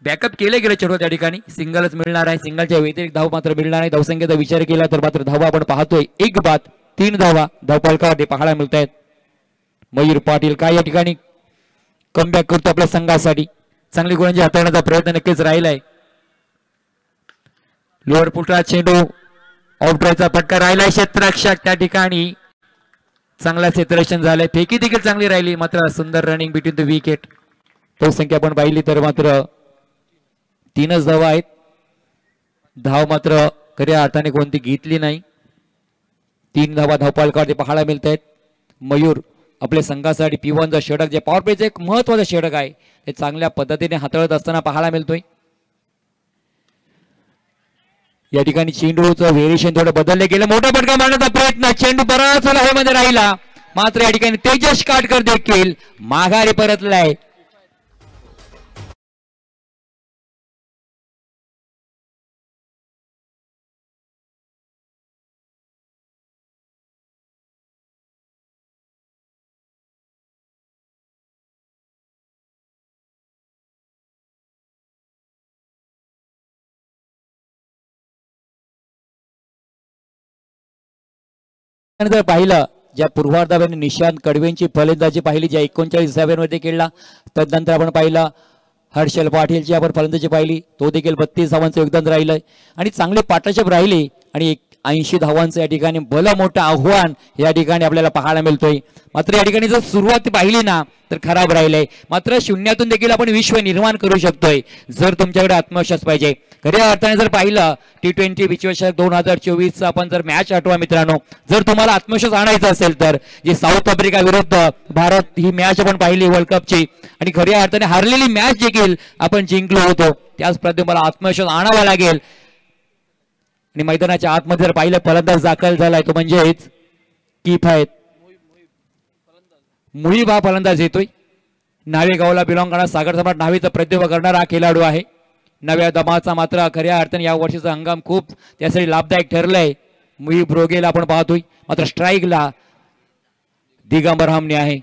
बॅकअप केले गेले चेंडू त्या ठिकाणी. सिंगलच मिळणार आहे. सिंगलच्या व्यतिरिक्त धाव मात्र मिळणार नाही. धावसंख्येचा विचार केला तर मात्र धावा आपण पाहतोय 1 बाद 3 धावा धावफलकावरती पाहायला मिळत आहेत. मयूर पाटील काय या ठिकाणी कमबॅक करतो आपल्या संघासाठी. चांगली गोलंदाजी हाताळण्याचा प्रयत्न नक्कीच राहिलाय. लोअर पुलचा चेंडू आउटरायचा फटका राहिलाय. क्षेत्ररक्षक त्या ठिकाणी चांगला क्षेत्ररक्षण झालंय. फेकी देखील चांगली राहिली. मात्र सुंदर रनिंग बिटवीन द विकेट. धावसंख्या आपण पाहिली तर मात्र 3च धावा आहेत. धाव मात्र खऱ्या अर्थाने कोणती घेतली नाही. 3 धावा धावफलकावरती पाहायला मिळत आहेत. मयूर आपल्या संघासाठी P1चा षटक जे पॉवर प्लेचं एक महत्वाचं षटक आहे ते चांगल्या पद्धतीने हाताळत असताना पाहायला मिळतोय. या ठिकाणी चेंडूचं व्हेरिएशन थोडं बदललं गेलं. मोठा फटका मारण्याचा प्रयत्न, चेंडू बराच वेळ हवेमध्ये राहिला, मात्र या ठिकाणी तेजस काटकर देखील माघारी परतलाय. जर पाहिलं ज्या पूर्वार्धामध्ये निशांत कडवेंची फलंदाजी पाहिली, ज्या 39 मध्ये खेळला, तदनंतर आपण पाहिलं हर्षल पाटीलची आपण फलंदाजी पाहिली, तो देखील 32 धावांचं योगदान राहिलंय आणि चांगले पार्टनरशिप राहिली आणि 80 धावांचं या ठिकाणी भलं मोठं आव्हान या ठिकाणी आपल्याला पाहायला मिळतोय. मात्र या ठिकाणी जर सुरुवात पाहिली ना तर खराब राहिलंय. मात्र शून्यातून देखील आपण विश्व निर्माण करू शकतोय जर तुमच्याकडे आत्मविश्वास पाहिजे. खऱ्या अर्थाने जर पाहिलं T20 विश्वचषक 2024 आपण जर मॅच आठवा मित्रांनो, जर तुम्हाला आत्मविश्वास आणायचा असेल तर जे साऊथ आफ्रिका विरुद्ध भारत ही मॅच आपण पाहिली वर्ल्ड कपची आणि खऱ्या अर्थाने हारलेली मॅच देखील आपण जिंकलो होतो, त्याच प्रकारे तुम्हाला आत्मविश्वास आणावा लागेल. आणि मैदानाच्या आतमध्ये जर पाहिलं फलंदाज दाखल झालाय तो म्हणजेच किफायत मुळीब हा फलंदाज येतोय. नावेगावला बिलॉंग करणारा सागर सम्राट नावेचं प्रतिनिधित्व करणारा हा खेळाडू आहे. नव्या दमाचा मात्र खऱ्या अर्थाने या वर्षीचा हंगाम खूप त्यासाठी लाभदायक ठरलाय. मुळीब रोगेला आपण पाहतोय, मात्र स्ट्राईकला दिगंबर हमने आहे.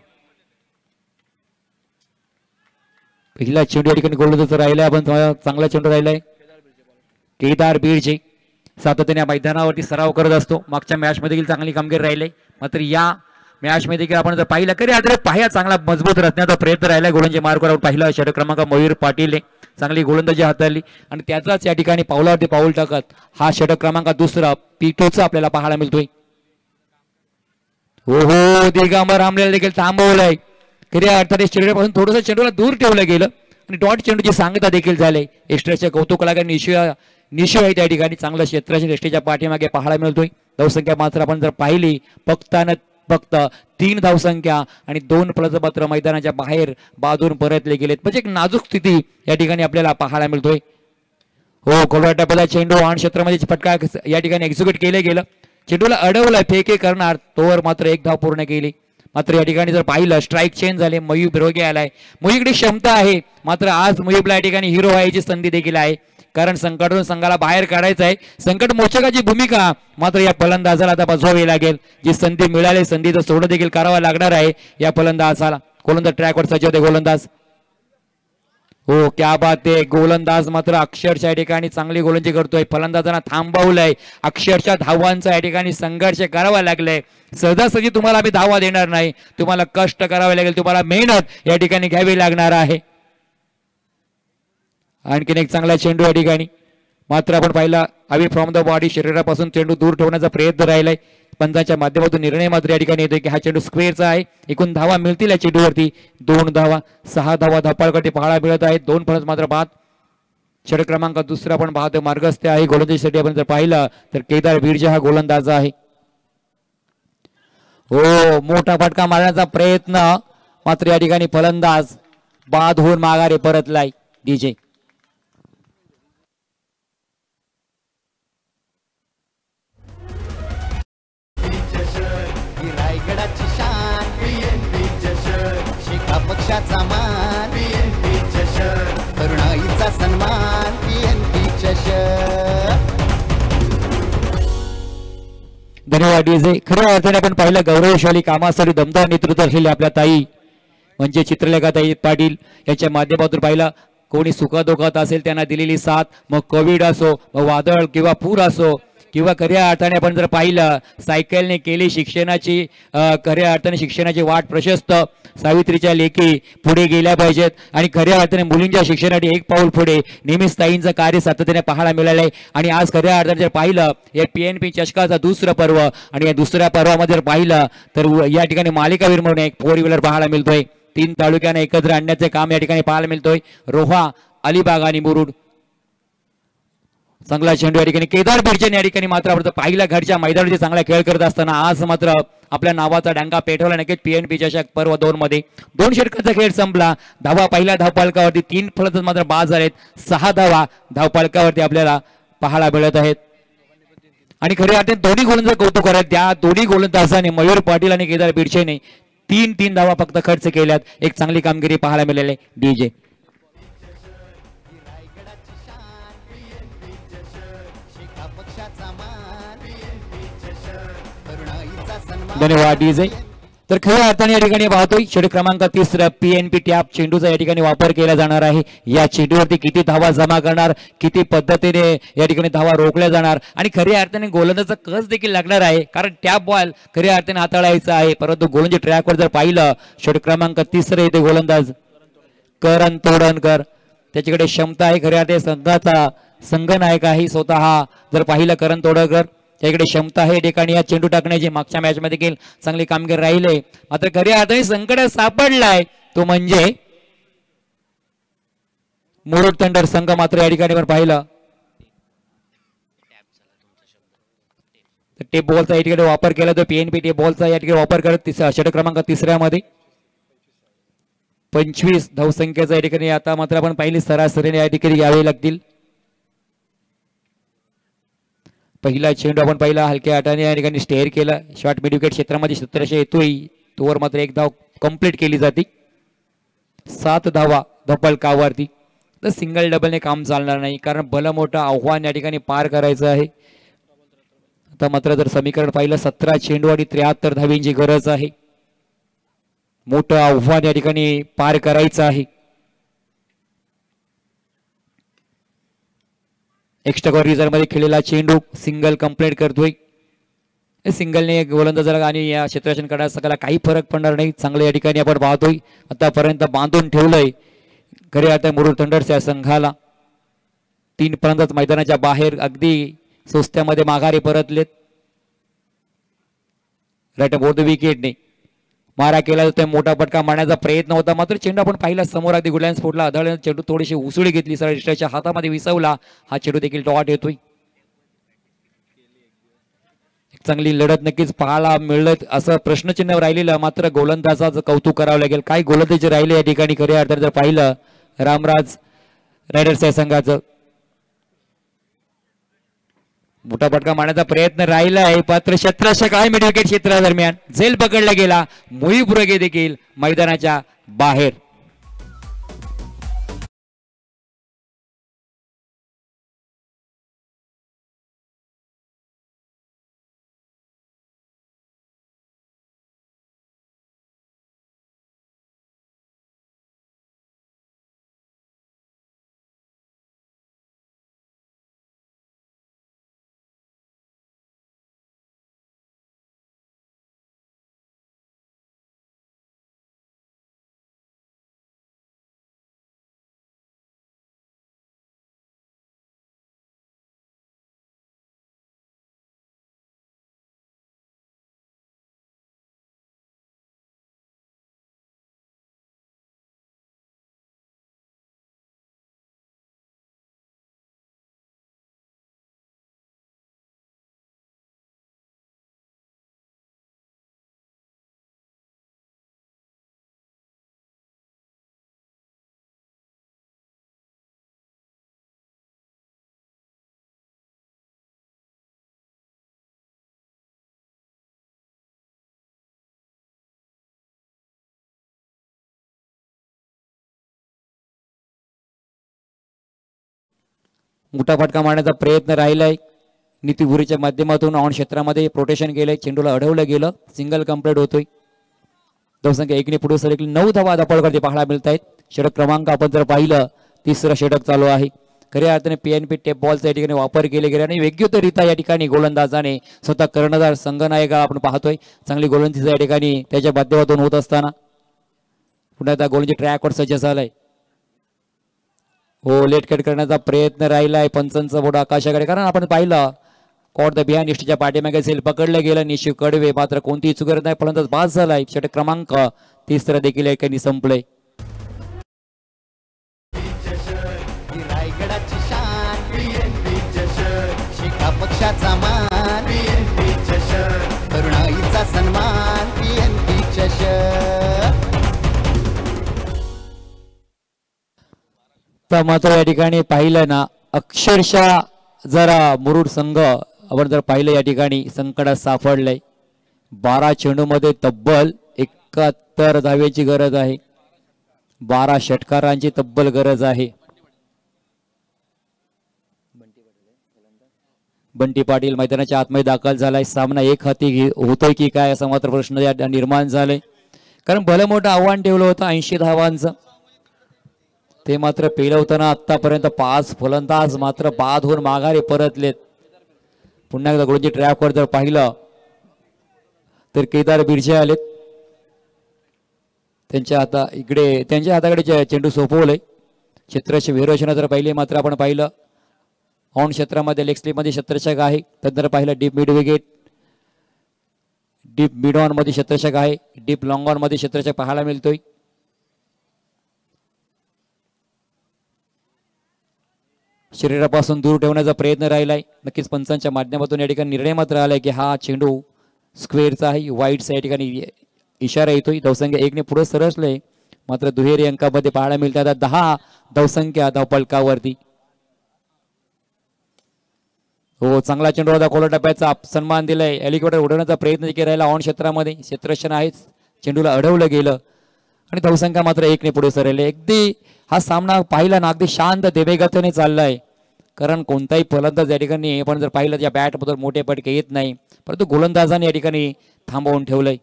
पहिला चेंडू या ठिकाणी गोलंदाज राहिलाय, आपण चांगला चेंडू राहिलाय. केदार बीडचे सातत्याने मैदानावरती सराव करत असतो, मागच्या मॅच मध्ये देखील चांगली कामगिरी राहिली, मात्र या मॅच मध्ये देखील आपण जर पाहिलं खरे आदरे पाया चांगला मजबूत रचण्याचा प्रयत्न राहिला. गोलंदाजी मार्गावर पाहिला षटक क्रमांक मयूर पाटीलने चांगली गोलंदाजी हाताळली आणि त्याचाच या ठिकाणी पावलावरती पाऊल टाकत हा षटक क्रमांक दुसरा P2चा आपल्याला पाहायला मिळतोय. हो दिगंबर हमनेला देखील थांबवलंय. खऱ्या अर्थाने चेंडूपासून थोडंसं चेंडूला दूर ठेवलं गेलं आणि डॉट चेंडूची सांगता देखील झाले. एक्स्ट्राच्या कौतुक कलाकार निशू आहे त्या ठिकाणी चांगलं क्षेत्राच्या दृष्टीच्या पाठीमागे पाहायला मिळतोय. धावसंख्या मात्र आपण जर पाहिली फक्त 3 धावसंख्या आणि 2 फलंदाज मैदानाच्या बाहेर बाजून परतले गेलेत, म्हणजे एक नाजूक स्थिती या ठिकाणी आपल्याला पाहायला मिळतोय. हो कोलवाट्याबद्दल चेंडू आणि क्षेत्रामध्ये फटका या ठिकाणी एक्झिक्यूट केले गेलं. चेंडूला अडवलं, फेके करणार तोवर मात्र 1 धाव पूर्ण केली. मात्र या ठिकाणी जर पाहिलं स्ट्राईक चेंज झाले, मुहीब रोगे आलाय. मुहीबकडे क्षमता आहे, मात्र आज मुहीबला या ठिकाणी हिरो व्हायची संधी देखील आहे, कारण संकटातून संघाला बाहेर काढायचं आहे. संकट मोचकाची भूमिका मात्र या फलंदाजाला आता बजवावी लागेल. जी संधी मिळाली संधीचं सोडं देखील करावं लागणार आहे या फलंदाजाला. गोलंदाज ट्रॅकवर सज्ज होते गोलंदाज. हो क्या बात आहे, गोलंदाज मात्र अक्षरशः या ठिकाणी चांगली गोलंदाजी करतोय. फलंदाजांना थांबवलंय, अक्षरशः धावांचा या ठिकाणी संघर्ष करावा लागलाय. सहजासहजी तुम्हाला आम्ही धावा देणार नाही, तुम्हाला कष्ट करावे लागेल, तुम्हाला मेहनत या ठिकाणी घ्यावी लागणार आहे. आणखीन एक चांगला चेंडू या ठिकाणी मात्र आपण पाहिला अवे फ्रॉम द बॉडी, शरीरापासून चेंडू दूर ठेवण्याचा प्रयत्न राहिलाय. पंचांच्या माध्यमातून निर्णय मात्र या ठिकाणी येतोय की हा चेंडू स्क्वेअरचा आहे. एकूण धावा मिळतील या चेंडूवरती 2 धावा, 6 धावा धापाळकडे पाहायला मिळत आहेत. 2 फलंदाज मात्र बाद. षटक क्रमांक दुसरा पण पाहतो मार्गस्थ आहे गोलंदाजीसाठी. आपण जर पाहिलं तर केदार बीडचे हा गोलंदाज आहे. हो मोठा फटका मारण्याचा प्रयत्न, मात्र या ठिकाणी फलंदाज बाद होऊन माघारी परतलाय. डीजे रायगडाची शान PNP चषक, शेका पक्षाचा मान PNP चषक, तरुणाईचा सन्मान PNP चषक. धन्यवाद डीजे. खऱ्या अर्थाने आपण पाहिलं गौरवशाली कामासाठी दमदार नेतृत्व असलेले आपल्या ताई म्हणजे चित्रलेखा ताई पाटील यांच्या माध्यमातून पाहिलं कोणी सुखदुःखात असेल त्यांना दिलेली साथ, मग कोविड असो, मग वादळ किंवा पूर असो, किंवा खऱ्या अर्थाने आपण जर पाहिलं सायकलने केली शिक्षणाची खऱ्या अर्थाने शिक्षणाची वाट प्रशस्त. सावित्रीच्या लेखी पुढे गेल्या पाहिजेत आणि खऱ्या अर्थाने मुलींच्या शिक्षणासाठी 1 पाऊल पुढे नेहमीच ताईंचं कार्य सातत्याने पाहायला मिळालंय. आणि आज खऱ्या अर्थाने जर पाहिलं या PNP चषकाचा दुसरं पर्व आणि या दुसऱ्या पर्वामध्ये जर पाहिलं तर या ठिकाणी मालिकावीर म्हणून एक 4 व्हीलर पाहायला मिळतोय. 3 तालुक्यांना एकत्र आणण्याचे काम या ठिकाणी पाहायला मिळतोय. रोहा, अलिबाग आणि मुरुड. चांगला चेंडू या ठिकाणी केदार बीडचे या ठिकाणी मात्र आपण पाहिला घरच्या मैदानावरती चांगला खेळ करत असताना आज मात्र आपल्या नावाचा डांगा पेटवला. नक्कीच PNP चषक पर्व 2 मध्ये 2 षटकांचा खेळ संपला. धावा पहिल्या धावपालकावरती 3 फलंदाज मात्र बाद झालेत. 6 धावा धावपालकावरती आपल्याला पाहायला मिळत आहेत. आणि खऱ्या अर्थाने दोन्ही गोलंदाज कौतुक करत त्या दोन्ही गोलंदाजाने मयूर पाटील आणि केदार बिडशेने 3 धावा फक्त खर्च केल्यात. एक चांगली कामगिरी पाहायला मिळाली डीजे. धन्यवाद डीजे. तर खऱ्या अर्थाने या ठिकाणी पाहतोय षटक क्रमांक 3 PNP टॅप चेंडूचा या ठिकाणी वापर केला जाणार आहे. या चेंडूवरती किती धावा जमा करणार, किती पद्धतीने या ठिकाणी धावा रोखल्या जाणार आणि खऱ्या अर्थाने गोलंदाजाचा कस देखील लागणार आहे, कारण टॅप बॉल खऱ्या अर्थाने हाताळायचा आहे. परंतु गोलंदाजी ट्रॅकवर जर पाहिलं षटक क्रमांक 3 येथे गोलंदाज करण तोडणकर, त्याच्याकडे क्षमता आहे. खऱ्या अर्थाने संघाचा संघनायक आहे स्वतः. जर पाहिलं करण तोडणकर त्याकडे क्षमता आहे ठिकाणी या चेंडू टाकण्याची. मागच्या मॅच मध्ये देखील चांगली कामगिरी राहिले. मात्र खऱ्या अर्थाने संकट सापडलाय तो म्हणजे मुरुड थंडर संघ. मात्र या ठिकाणी पण पाहिलं टेप बॉलचा या ठिकाणी वापर केला तो PNP टेप बॉलचा या ठिकाणी वापर करत षटक क्रमांक 3 मध्ये 25 धावसंख्येचा या ठिकाणी आता मात्र आपण पाहिली सरासरीने या ठिकाणी घ्यावे लागतील. पहिला चेंडू आपण पाहिला हलक्या हाताने या ठिकाणी स्टेअर केला. शॉर्ट मिड विकेट क्षेत्रामध्ये 1700 येतोय तोवर मात्र एक धाव कंप्लीट केली जाते. 7 धावा धपलकावरती. तर सिंगल डबलने काम चालणार नाही, कारण भलं मोठं आव्हान या ठिकाणी पार करायचं आहे. आता मात्र जर समीकरण पाहिलं 17 चेंडू आणि 73 धावींची गरज आहे. मोठं आव्हान या ठिकाणी पार करायचं आहे. एक्स्ट्रा रिझर्व मध्ये खेळलेला चेंडू सिंगल कंप्लीट करतोय. सिंगलने गोलंदाजाला आणि या क्षेत्ररक्षण करण्याला काही फरक पडणार नाही. चांगलं या ठिकाणी आपण पाहतोय आतापर्यंत बांधून ठेवलंय खरे आता मुरुड थंडर्स या संघाला. 3 फलंदाज मैदानाच्या बाहेर अगदी सोस्त्यामध्ये माघारी परतलेत. राईट बोर्ड विकेटने मारा केला जातोय. मोठा फटका मारण्याचा प्रयत्न होता, मात्र चेंडू आपण पाहिला समोर अगदी गुडलाईन स्फोटला आढळला. चेंडू थोडीशी उसळी घेतली, सरळ रिस्ट्राच्या हातामध्ये विसवला. हा चेंडू देखील डॉट येतोय. चांगली लढत नक्कीच पाहायला मिळत असं प्रश्नचिन्ह राहिलेलं, मात्र गोलंदाजाचं कौतुक करावं लागेल. काय गोलंदाजी राहिले या ठिकाणी खऱ्या अर्थाने जर पाहिलं रामराज रायडर्स या संघाचं. मोठा फटका मारण्याचा प्रयत्न राहिला आहे, मात्र क्षेत्ररक्षक आहे मिड विकेट क्षेत्रादरम्यान झेल पकडला गेला. मुळीपुरगे देखील मैदानाच्या बाहेर. मोठा फटका मारण्याचा प्रयत्न राहिलाय. नीती भुरीच्या माध्यमातून ऑन क्षेत्रामध्ये प्रोटेक्शन केलंय. चेंडूला अडवलं गेलं. सिंगल कंप्लीट होतोय. धावसंख्या 1 ने पुढे सरकली. 9 धावा धपळकरती पाहायला मिळत आहेत. षटक क्रमांक आपण जर पाहिलं 3रं षटक चालू आहे. खऱ्या अर्थाने PNP टेप बॉलचा या ठिकाणी वापर केले गेले आणि योग्यरित्या या ठिकाणी गोलंदाजाने स्वतः कर्णधार संघनायक आपण पाहतोय. चांगली गोलंदाजी या ठिकाणी त्याच्या माध्यमातून होत असताना पुन्हा त्या गोलंदाजी ट्रॅकवर सज्ज झालाय. हो, लेट कट करण्याचा प्रयत्न राहिलाय पंचांचा बोट आकाशाकडे, कारण आपण पाहिलं कॉट द बिहाइंड निष्ठच्या पाठीमागे सेल पकडलं गेलं. निशिव कडवे मात्र कोणतीही चूक करत नाही, फलंदाज बाद झालाय. षटक क्रमांक 3 देखील एकाने संपलंय. रायगडाची शान PNP चषक, शिका पक्षाचा मान PNP चषक, तरुणाईचा सन्मान PNP चषक. तर मात्र या ठिकाणी पाहिलं ना, अक्षरशः जरा मुरुड संघ आपण जर पाहिलं या ठिकाणी संकटात सापडलंय. 12 चेंडूमध्ये तब्बल 71 धावेची गरज आहे. 12 षटकारांची तब्बल गरज आहे. बंटी पाटील मैदानाच्या आतमध्ये दाखल झालाय. सामना एक हाती होतोय की काय असा मात्र प्रश्न निर्माण झालाय. कारण भलं मोठं आव्हान ठेवलं होतं 80 धावांचं. ते मात्र पेलवताना आतापर्यंत 5 फलंदाज मात्र बाद होऊन माघारी परतलेत. पुन्हा एकदा गोलंदाजी ट्रॅकवर जर पाहिलं तर केदार बिर्जे आलेत. त्यांच्या हाताकडे चेंडू सोपवलंय. क्षेत्राची विरोचना जर पाहिली मात्र आपण पाहिलं ऑन क्षेत्रामध्ये लेग स्लिपमध्ये क्षेत्ररक्षक आहे. त्यानंतर पाहिलं deep mid wicket, deep mid on मध्ये क्षेत्ररक्षक आहे. डीप लॉंग ऑन मध्ये क्षेत्ररक्षक पाहायला मिळतोय. शरीरापासून दूर ठेवण्याचा प्रयत्न राहिलाय. नक्कीच पंचांच्या माध्यमातून या ठिकाणी निर्णय मात्र आलाय की हा चेंडू स्क्वेअरचा आहे. वाईटचा या ठिकाणी इशारा येतोय. धावसंख्या 1 ने पुढे सरसले मात्र दुहेरी अंकामध्ये पाहायला मिळतात 10 धावसंख्या धावपलकावरती. हो, चांगला चेंडू होता. कोला टप्प्याचा सन्मान दिलाय. हेलिकॉप्टर उडवण्याचा प्रयत्न देखील राहिला ऑन क्षेत्रामध्ये. क्षेत्ररक्षण आहेच, चेंडूला अडवलं गेलं आणि धावसंख्या मात्र 1 ने पुढे सरले. अगदी हा सामना पाहिला ना अगदी शांत देवेगतीने चाललाय. कारण कोणताही फलंदाज या ठिकाणी आपण जर पाहिलं त्या बॅटबद्दल मोठे पटके येत नाही, परंतु गोलंदाजाने या ठिकाणी थांबवून ठेवलंय.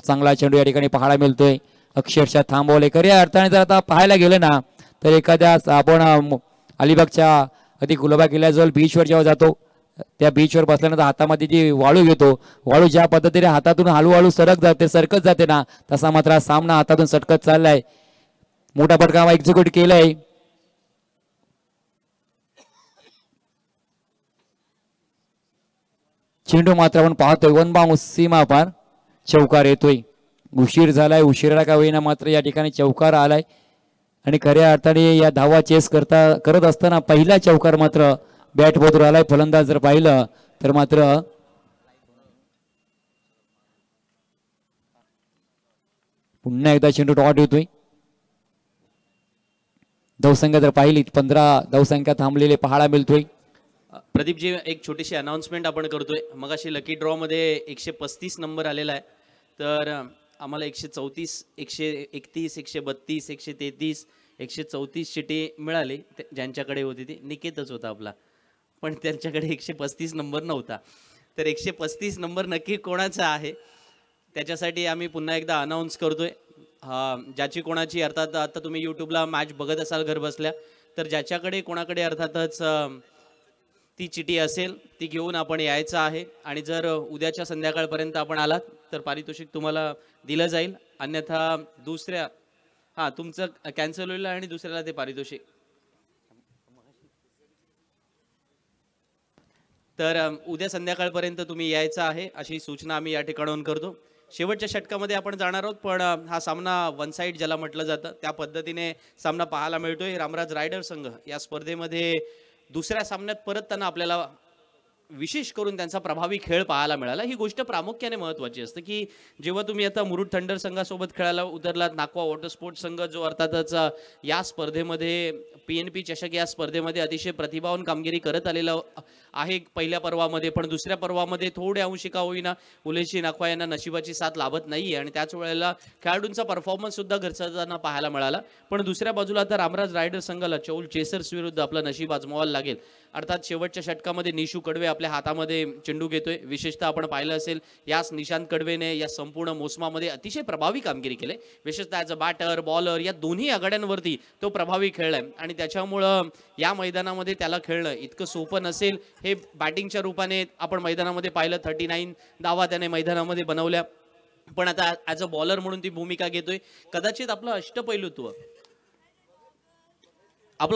चांगला चेंडू या ठिकाणी पाहायला मिळतोय. अक्षरशः थांबवले. खऱ्या अर्थाने जर आता पाहायला गेलं ना तर एखाद्या आपण अलिबागच्या अगदी गुलाबा किल्ल्याजवळ बीचवर जेव्हा जातो त्या बीचवर बसल्यानंतर हातामध्ये जी वाळू घेतो, वाळू ज्या पद्धतीने हातातून हळूहळू सरकत जाते ना तसा मात्र हा सामना हातातून सटकत चाललाय. मोठा फटका एक्झिक्यूट केलाय. चेंडू मात्र आपण पाहतोय वन बाउंस सीमा पार चौकार येतोय. उशीर झालाय. उशिरा का होईना मात्र या ठिकाणी चौकार आलाय आणि खऱ्या अर्थाने या धावा चेस करत असताना पहिला चौकार मात्र बॅट बदूर आलाय. फलंदाज जर पाहिलं तर मात्र पुन्हा एकदा चेंडू डॉट येतोय. धावसंख्या जर पाहिली 15 धावसंख्या थांबलेले पाहायला मिळतोय. प्रदीप जी, एक छोटीशी अनाउन्समेंट आपण करतोय. मगाशी लकी ड्रॉ मध्ये 135 नंबर आलेला आहे. तर आम्हाला 134, 131, 132, 133, 134 चिठी मिळाली. ज्यांच्याकडे होती ती निकेतच होता आपला, पण त्यांच्याकडे 135 नंबर नव्हता. तर 135 नंबर नक्की कोणाचा आहे त्याच्यासाठी आम्ही पुन्हा एकदा अनाऊन्स करतोय. ज्याची कोणाची अर्थात आता तुम्ही यूट्यूबला मॅच बघत असाल घर बसल्या, तर ज्याच्याकडे कोणाकडे अर्थातच ती चिठी असेल ती घेऊन आपण यायचं आहे. आणि जर उद्याच्या संध्याकाळपर्यंत आपण आलात तर पारितोषिक तुम्हाला दिलं जाईल. अन्यथा दुसऱ्या तुमचं कॅन्सल होईल आणि दुसऱ्याला ते पारितोषिक. तर उद्या संध्याकाळपर्यंत तुम्ही यायचं आहे अशी सूचना आम्ही या ठिकाणाहून करतो. शेवटच्या षटकामध्ये आपण जाणार आहोत, पण हा सामना वन साईड ज्याला म्हटलं जातं त्या पद्धतीने सामना पाहायला मिळतोय. रामराज रायडर संघ या स्पर्धेमध्ये दुसऱ्या सामन्यात परत त्यांना आपल्याला विशेष करून त्यांचा प्रभावी खेळ पाहायला मिळाला. ही गोष्ट प्रामुख्याने महत्त्वाची असते की जेव्हा तुम्ही आता मुरुड थंडर संघासोबत खेळायला उतरलात, नाकवा वॉटर स्पोर्ट्स संघ जो अर्थातच या स्पर्धेमध्ये PNP चषक या स्पर्धेमध्ये अतिशय प्रतिभावान कामगिरी करत आलेला आहे पहिल्या पर्वामध्ये, पण दुसऱ्या पर्वामध्ये थोड्या अंशी का होईना उलेशी नाकवा यांना नशिबाची साथ लाभत नाही आणि त्याच वेळेला खेळाडूंचा परफॉर्मन्स सुद्धा घरच्यांना पाहायला मिळाला. पण दुसऱ्या बाजूला आता रामराज रायडर संघाला चौल चेसर्स विरुद्ध आपलं नशीब आजमावायला लागेल. अर्थात शेवटच्या षटकामध्ये निशू कडवे आपल्या हातामध्ये चेंडू घेतोय. विशेषतः आपण पाहिलं असेल याच निशांत कडवेने या संपूर्ण मोसमामध्ये अतिशय प्रभावी कामगिरी केली. विशेषतः ॲज अ बॅटर बॉलर या दोन्ही आघाड्यांवरती तो प्रभावी खेळलाय आणि त्याच्यामुळं या मैदानामध्ये त्याला खेळणं इतकं सोपं नसेल हे बॅटिंगच्या रूपाने आपण मैदानामध्ये पाहिलं. 39 धावा त्याने मैदानामध्ये बनवल्या, पण आता ॲज अ बॉलर म्हणून ती भूमिका घेतोय. कदाचित आपलं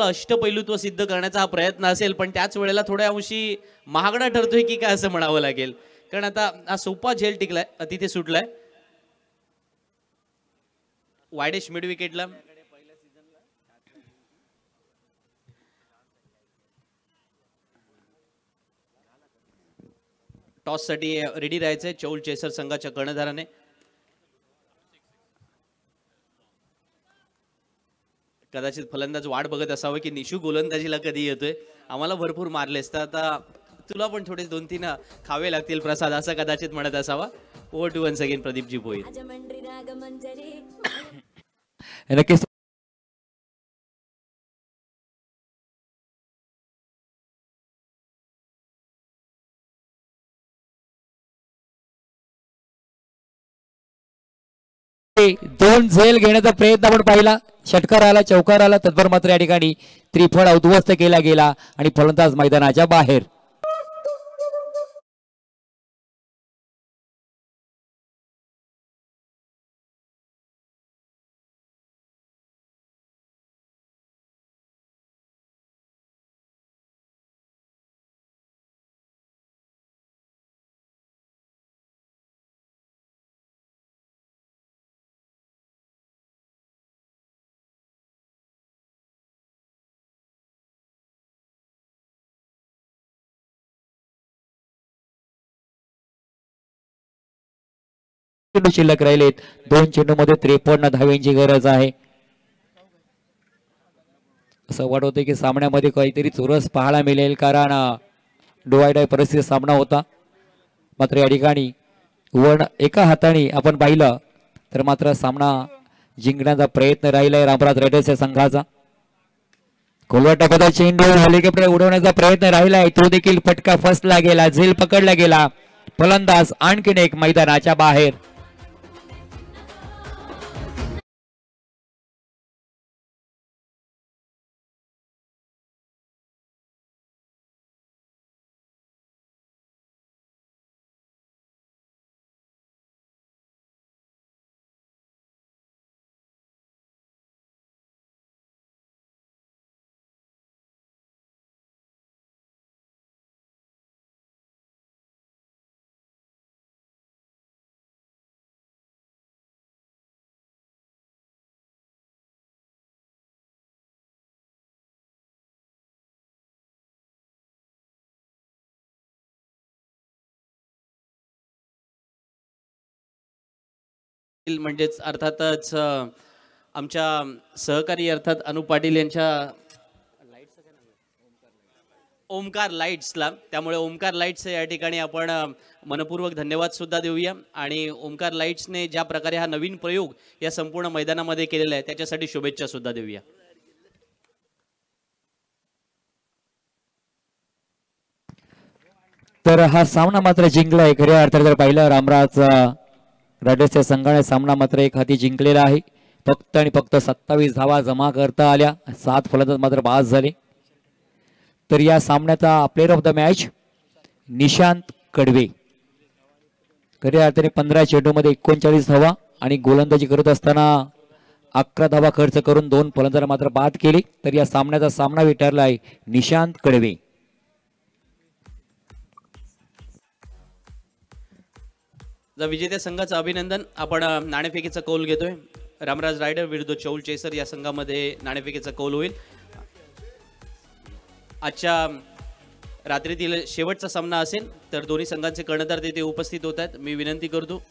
अष्टपैलुत्व सिद्ध करण्याचा हा प्रयत्न असेल, पण त्याच वेळेला थोड्या अंशी महागडा ठरतोय की काय असं म्हणावं लागेल. कारण आता हा सोपा झेल टिकलाय, तिथे सुटलाय. वायडेश मिड विकेटला टॉस साठी रेडी राहायचंय चौल चेसर संघाच्या कर्णधाराने. कदाचित फलंदाज वाट बघत असावं की निशू गोलंदाजीला कधी येतोय. आम्हाला भरपूर मारलेस तर आता तुला पण थोडे 2-3 खावे लागतील प्रसाद असं कदाचित म्हणत असावा. Over to once again प्रदीपजी Bhoir. नक्कीच दोन झेल घेण्याचा प्रयत्न आपण पाहिला. षटकार आला, चौकार आला, तत्पर मात्र या ठिकाणी त्रिफळ उद्ध्वस्त केला गेला आणि फलंदाज मैदानाच्या बाहेर. चेंडू शिल्लक राहिलेत. 2 चेंडू मध्ये 53 धाव्यांची गरज आहे. असं वाटत की सामन्यामध्ये काहीतरी चुरस पाहायला मिळेल, कारण डोळाय परिस्थिती सामना होता. मात्र या ठिकाणी एका हाताने आपण पाहिलं तर मात्र सामना जिंकण्याचा प्रयत्न राहिलाय रामराज रायडर्स या संघाचा. खोलवर टाकता चेंडू हेलिकॉप्टर उडवण्याचा प्रयत्न राहिलाय, तो देखील फटका फसला गेला, झेल पकडला गेला. फलंदाज आणखीन एक मैदानाच्या बाहेर. म्हणजेच अर्थातच आमच्या सहकारी अर्थात अनु पाटील यांच्या ओमकार लाईट्सला, त्यामुळे ओमकार लाईट्स या ठिकाणी आपण मनपूर्वक धन्यवाद सुद्धा देऊया. आणि ओमकार लाईट्सने ज्या प्रकारे हा नवीन प्रयोग या संपूर्ण मैदानामध्ये केलेला आहे त्याच्यासाठी शुभेच्छा सुद्धा देऊया. तर हा सामना मात्र जिंकलाय. खऱ्या अर्थात जर पाहिलं रामराज रायडर्सच्या संघाने सामना मात्र एक हाती जिंकलेला आहे. फक्त आणि फक्त 27 धावा जमा करता आल्या, 7 फलंदाज मात्र बाद झाले. तर या सामन्याचा player of the match Nishant Kadwe. खऱ्या अर्थाने 15 चेंडूमध्ये 39 धावा आणि गोलंदाजी करत असताना 11 धावा खर्च करून 2 फलंदाज मात्र बाद केले. तर या सामन्याचा सामना ठरला आहे निशांत कडवे. विजेत्या संघाचं अभिनंदन. आपण नाणेफेकीचा कौल घेतोय. रामराज रायडर विरुद्ध चौल चेसर या संघामध्ये नाणेफेकीचा कौल होईल. आजच्या रात्रीतील शेवटचा सामना असेल. तर दोन्ही संघांचे कर्णधार तिथे उपस्थित होत आहेत. मी विनंती करतो